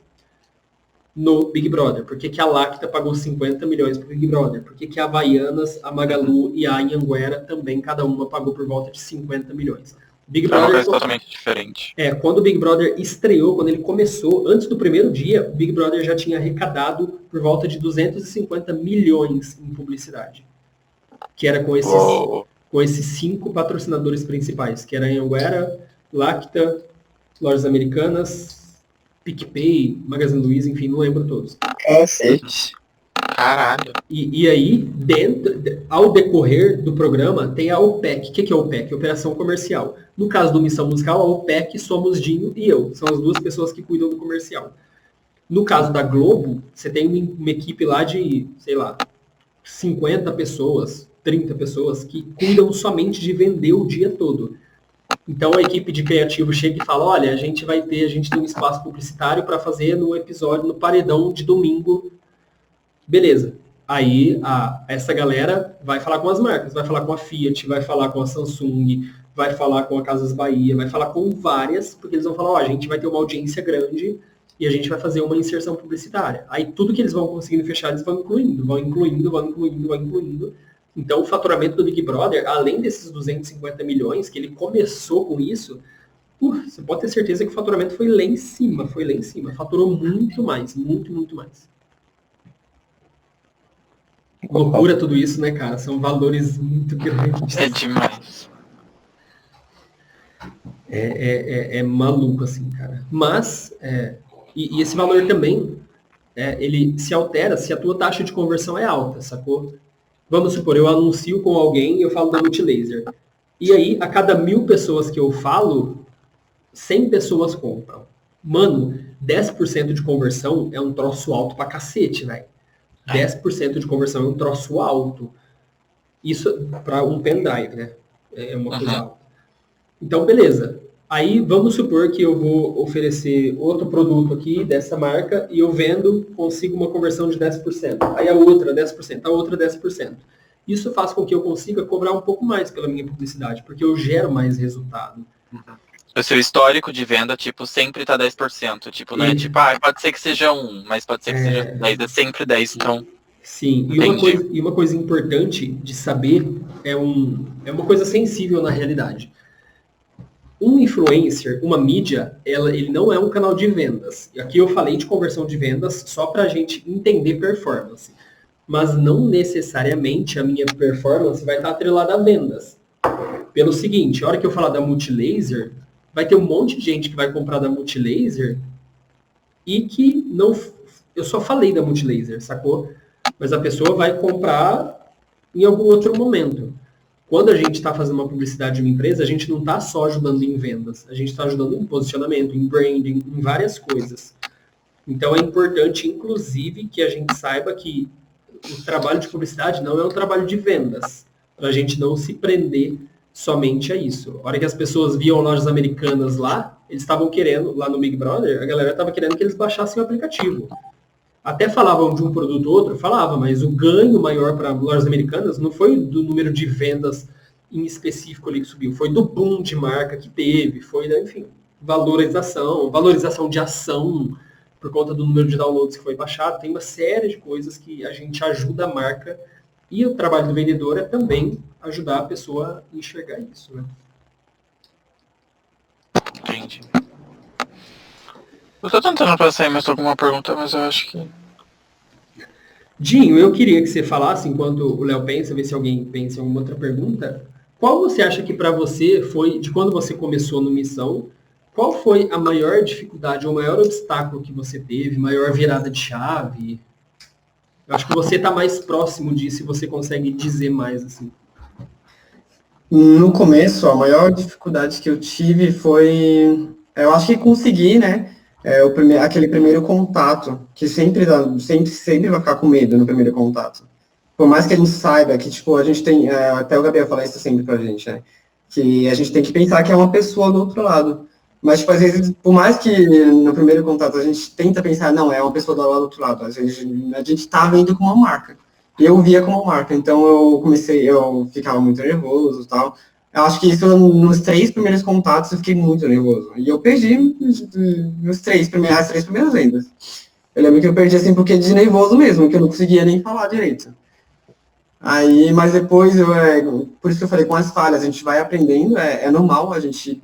no Big Brother. Por que a Lacta pagou 50 milhões pro Big Brother. Por que a Havaianas, a Magalu e a Anhanguera também, cada uma pagou por volta de 50 milhões. Big Brother, é uma coisa totalmente diferente. Quando o Big Brother estreou, quando ele começou, antes do primeiro dia, o Big Brother já tinha arrecadado por volta de 250 milhões em publicidade. Que era com esses 5 patrocinadores principais, que era a Anhanguera, Lacta, Lojas Americanas, PicPay, Magazine Luiza, enfim, não lembro todos. Cacete. Caralho. E aí, ao decorrer do programa, tem a OPEC. O que é a OPEC? Operação Comercial. No caso do Missão Musical, a OPEC somos Dinho e eu. São as duas pessoas que cuidam do comercial. No caso da Globo, você tem uma equipe lá de, sei lá, 50 pessoas, 30 pessoas que cuidam somente de vender o dia todo. Então a equipe de criativo chega e fala, olha, a gente tem um espaço publicitário para fazer no episódio, no paredão de domingo. Beleza. Aí essa galera vai falar com as marcas, vai falar com a Fiat, vai falar com a Samsung, vai falar com a Casas Bahia, vai falar com várias, porque eles vão falar, a gente vai ter uma audiência grande e a gente vai fazer uma inserção publicitária. Aí tudo que eles vão conseguindo fechar, eles vão incluindo. Então o faturamento do Big Brother, além desses 250 milhões, que ele começou com isso, você pode ter certeza que o faturamento foi lá em cima. Faturou muito mais, muito mais. Loucura tudo isso, né, cara? São valores muito grandes. É demais. É maluco, assim, cara. Mas, e esse valor também, ele se altera se a tua taxa de conversão é alta, sacou? Vamos supor, eu anuncio com alguém e eu falo da Multilaser. E aí, a cada 1.000 pessoas que eu falo, 100 pessoas compram. Mano, 10% de conversão é um troço alto pra cacete, velho. 10% de conversão é um troço alto. Isso para um pendrive, né? É uma coisa alta. Então, beleza. Aí, vamos supor que eu vou oferecer outro produto aqui dessa marca e eu vendo, consigo uma conversão de 10%. Aí a outra 10%, a outra 10%. Isso faz com que eu consiga cobrar um pouco mais pela minha publicidade, porque eu gero mais resultado. O seu histórico de venda, tipo, sempre tá 10%. Tipo, não é tipo, pode ser que seja 1, mas pode ser que seja 10. É sempre 10, então... Sim, e uma coisa importante de saber é uma coisa sensível na realidade. Um influencer, uma mídia, ele não é um canal de vendas. E aqui eu falei de conversão de vendas só para a gente entender performance. Mas não necessariamente a minha performance vai estar atrelada a vendas. Pelo seguinte, a hora que eu falar da Multilaser, vai ter um monte de gente que vai comprar da Multilaser e que não... Eu só falei da Multilaser, sacou? Mas a pessoa vai comprar em algum outro momento. quando a gente está fazendo uma publicidade de uma empresa, a gente não está só ajudando em vendas, a gente está ajudando em posicionamento, em branding, em várias coisas. Então é importante, inclusive, que a gente saiba que o trabalho de publicidade não é um trabalho de vendas, para a gente não se prender somente a isso. A hora que as pessoas viam lojas americanas lá, eles estavam querendo, lá no Big Brother, a galera estava querendo que eles baixassem o aplicativo. Até falavam de um produto ou outro, falava, mas o ganho maior para lojas americanas não foi do número de vendas em específico ali que subiu, foi do boom de marca que teve, foi, enfim, valorização de ação, por conta do número de downloads que foi baixado, tem uma série de coisas que a gente ajuda a marca, e o trabalho do vendedor é também ajudar a pessoa a enxergar isso, né? Entendi. Eu tô tentando pensar em mais alguma pergunta, mas eu acho que... Dinho, eu queria que você falasse, enquanto o Léo pensa, ver se alguém pensa em alguma outra pergunta, qual você acha que para você foi, de quando você começou no Missão, qual foi a maior dificuldade ou o maior obstáculo que você teve, maior virada de chave? Eu acho que você está mais próximo disso e você consegue dizer mais, assim. No começo, a maior dificuldade que eu tive foi, eu acho que conseguir, né, aquele primeiro contato, que sempre vai ficar com medo no primeiro contato. Por mais que a gente saiba que, tipo, a gente tem, até o Gabriel fala isso sempre pra gente, né, que a gente tem que pensar que é uma pessoa do outro lado. Mas, tipo, às vezes, por mais que no primeiro contato a gente tenta pensar, não, é uma pessoa do outro lado, às vezes a gente tá vendo como uma marca. Eu via como marca, então eu ficava muito nervoso e tal. Eu acho que isso, nos 3 primeiros contatos, eu fiquei muito nervoso. E eu perdi as 3 primeiras vendas. Eu lembro que eu perdi, assim, porque de nervoso mesmo, que eu não conseguia nem falar direito. Aí, mas depois, por isso que eu falei, com as falhas, a gente vai aprendendo, é normal a gente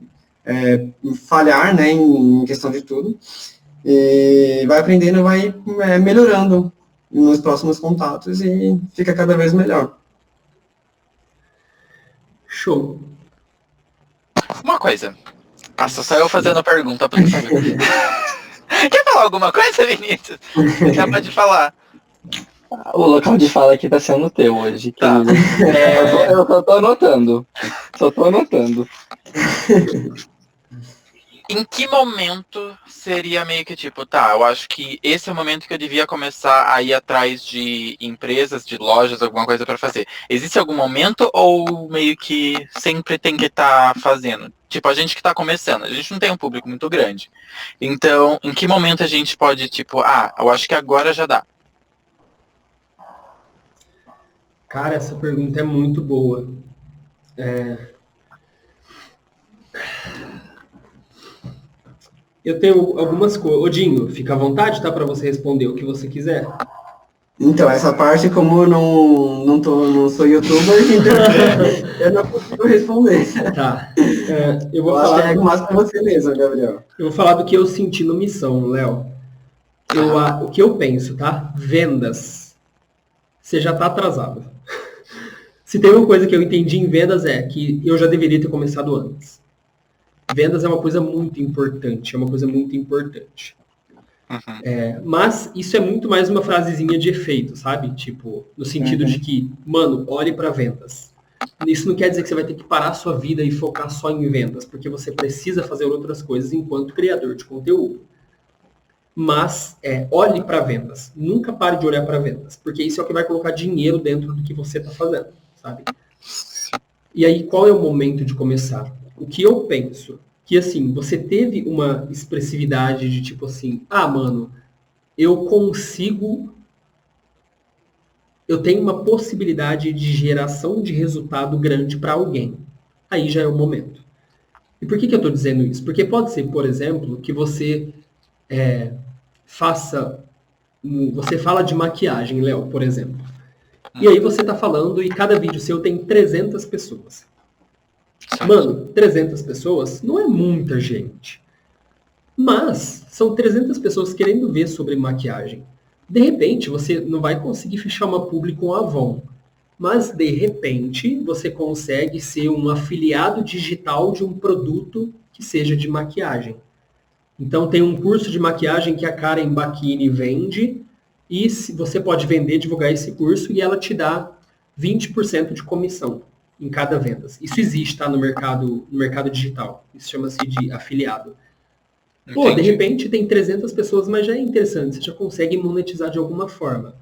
falhar, né, em questão de tudo. E vai aprendendo, vai melhorando nos próximos contatos e fica cada vez melhor. Show. Uma coisa. Passa só eu fazendo a pergunta pra você. Quer falar alguma coisa, Vinícius? Já pode falar. O local de fala aqui tá sendo teu hoje. Tá. Eu só tô anotando. Em que momento seria meio que tipo, tá, eu acho que esse é o momento que eu devia começar a ir atrás de empresas, de lojas, alguma coisa pra fazer? Existe algum momento ou meio que sempre tem que estar fazendo? Tipo, a gente que tá começando, a gente não tem um público muito grande. Então, em que momento a gente pode, tipo, eu acho que agora já dá? Cara, essa pergunta é muito boa. Eu tenho algumas coisas. Odinho, fica à vontade, tá? Para você responder o que você quiser. Então, essa parte, como eu não sou youtuber, então eu não consigo responder. Tá. Eu vou acho falar. que é mais pra você mesmo, Gabriel. Eu vou falar do que eu senti no Missão, Léo. O que eu penso, tá? Vendas. Você já tá atrasado. Se tem uma coisa que eu entendi em vendas é que eu já deveria ter começado antes. Vendas é uma coisa muito importante, mas isso é muito mais uma frasezinha de efeito, sabe? Tipo, no sentido de que, mano, olhe para vendas. Isso não quer dizer que você vai ter que parar a sua vida e focar só em vendas, porque você precisa fazer outras coisas enquanto criador de conteúdo. Mas olhe para vendas. Nunca pare de olhar para vendas, porque isso é o que vai colocar dinheiro dentro do que você está fazendo, sabe? E aí, qual é o momento de começar? O que eu penso? Que, assim, você teve uma expressividade de tipo assim, mano, eu tenho uma possibilidade de geração de resultado grande para alguém. Aí já é o momento. E por que eu estou dizendo isso? Porque pode ser, por exemplo, que você você fala de maquiagem, Léo, por exemplo. E aí você está falando e cada vídeo seu tem 300 pessoas. Mano, 300 pessoas não é muita gente. Mas são 300 pessoas querendo ver sobre maquiagem. De repente, você não vai conseguir fechar uma publi com a Avon. Mas, de repente, você consegue ser um afiliado digital de um produto que seja de maquiagem. Então, tem um curso de maquiagem que a Karen Bacchini vende. E você pode vender, divulgar esse curso e ela te dá 20% de comissão. em cada venda. Isso existe, tá, no mercado digital. Isso chama-se de afiliado. Pô, de Entendi. repente tem 300 pessoas, mas já é interessante, você já consegue monetizar de alguma forma.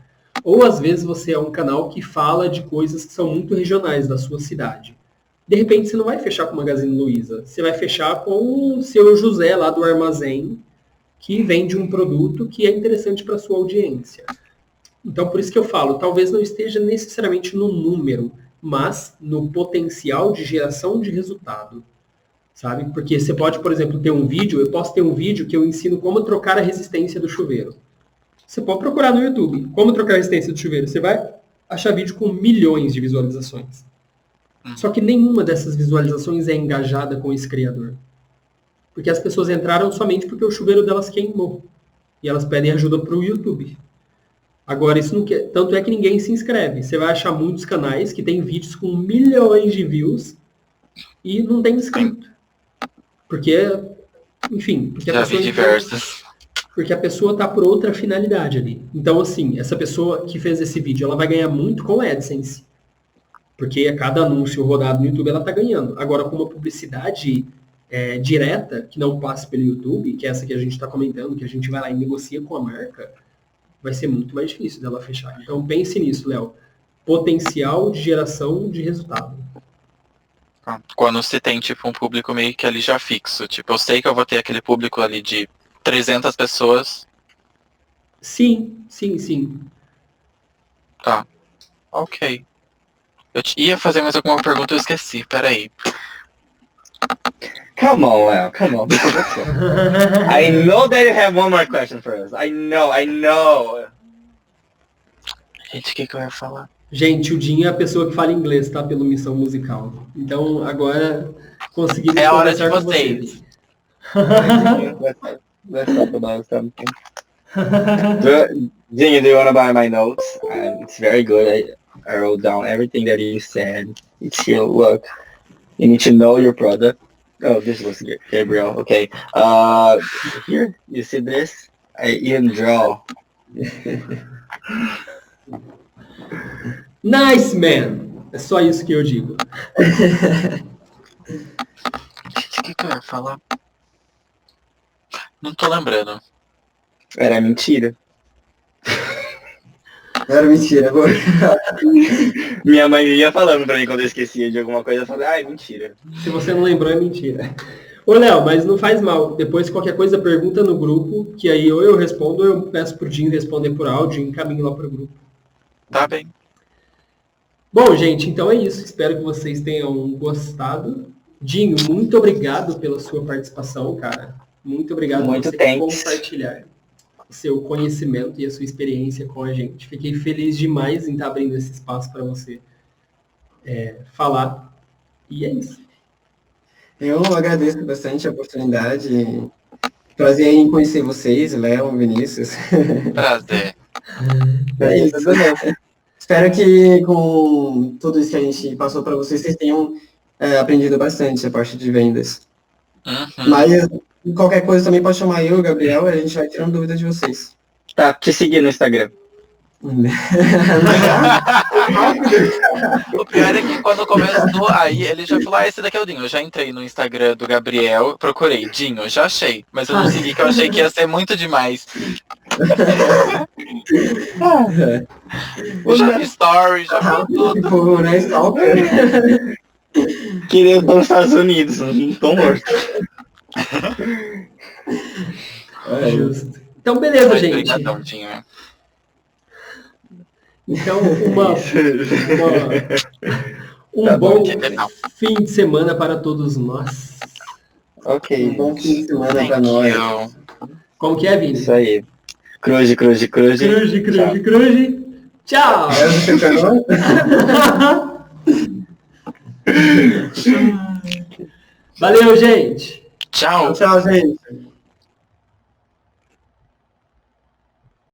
Ou às vezes você é um canal que fala de coisas que são muito regionais da sua cidade. De repente você não vai fechar com o Magazine Luiza, você vai fechar com o seu José lá do armazém, que vende um produto que é interessante para a sua audiência. Então por isso que eu falo, talvez não esteja necessariamente no número, mas no potencial de geração de resultado. Sabe? Porque você pode, por exemplo, ter um vídeo, eu posso ter um vídeo que eu ensino como trocar a resistência do chuveiro. Você pode procurar no YouTube, como trocar a resistência do chuveiro. Você vai achar vídeo com milhões de visualizações. Só que nenhuma dessas visualizações é engajada com esse criador. Porque as pessoas entraram somente porque o chuveiro delas queimou. E elas pedem ajuda para o YouTube. Agora, isso não quer... Tanto é que ninguém se inscreve. Você vai achar muitos canais que têm vídeos com milhões de views e não tem inscrito. Porque, enfim, porque Já vi diversas. porque a pessoa está por outra finalidade ali. Então, assim, essa pessoa que fez esse vídeo, ela vai ganhar muito com a AdSense. Porque a cada anúncio rodado no YouTube, ela está ganhando. Agora, com uma publicidade direta, que não passa pelo YouTube, que é essa que a gente está comentando, que a gente vai lá e negocia com a marca, vai ser muito mais difícil dela fechar. Então, pense nisso, Léo. Potencial de geração de resultado. Quando você tem, tipo, um público meio que ali já fixo. Tipo, eu sei que eu vou ter aquele público ali de 300 pessoas. Sim, sim, sim. Tá. Ok. Ia fazer mais alguma pergunta, eu esqueci. Peraí. Come on, Leo. Come on. I know that you have one more question for us. I know. Gente, o que eu ia falar? Gente, o Dinho é a pessoa que fala inglês, tá? Pelo Missão Musical. Então, agora, conseguimos É a hora de conversar com vocês. Let's talk about something. Dingy, do you want to buy my notes? It's very good. I wrote down everything that you said. It's here. Look, you need to know your product. Oh, this was Gabriel. Okay. Here, you see this? I even draw. Nice, man! É só isso que eu digo. Gente, o que eu ia falar? Não tô lembrando. Era mentira. Não era mentira, agora. Minha mãe ia falando pra mim quando eu esquecia de alguma coisa, eu falei, é mentira. Se você não lembrou, é mentira. Ô, Léo, mas não faz mal. Depois, qualquer coisa, pergunta no grupo, que aí ou eu respondo, ou eu peço pro Dinho responder por áudio e encaminho lá pro grupo. Tá bem. Bom, gente, então é isso. Espero que vocês tenham gostado. Dinho, muito obrigado pela sua participação, cara. Muito obrigado por Muito você thanks. compartilhar o seu conhecimento e a sua experiência com a gente. Fiquei feliz demais em estar abrindo esse espaço para você falar. E é isso. Eu agradeço bastante a oportunidade. Prazer em conhecer vocês, Léo, Vinícius. Prazer. É isso. Espero que com tudo isso que a gente passou para vocês, vocês tenham aprendido bastante a parte de vendas. Uhum. Mas qualquer coisa também pode chamar eu, Gabriel, e a gente vai tirando dúvida de vocês. Tá, te seguir no Instagram. O pior é que quando começou, aí ele já falou, esse daqui é o Dinho. Eu já entrei no Instagram do Gabriel, procurei Dinho, já achei. Mas eu não segui, que eu achei que ia ser muito demais. Eu já vi story, já vi tudo. Tipo, né, stalker. Queria ir para os Estados Unidos, não tô morto. Justo. Então, beleza, Ai, gente. Obrigadão, Dinho. Então, um Tá bom bom. fim de semana para todos nós. Ok. Um bom fim de semana Thank para nós. you. Como que é, Vini? Isso aí. Cruze. Cruze. Tchau! É o seu canal? Valeu, gente! Tchau. Tchau, gente.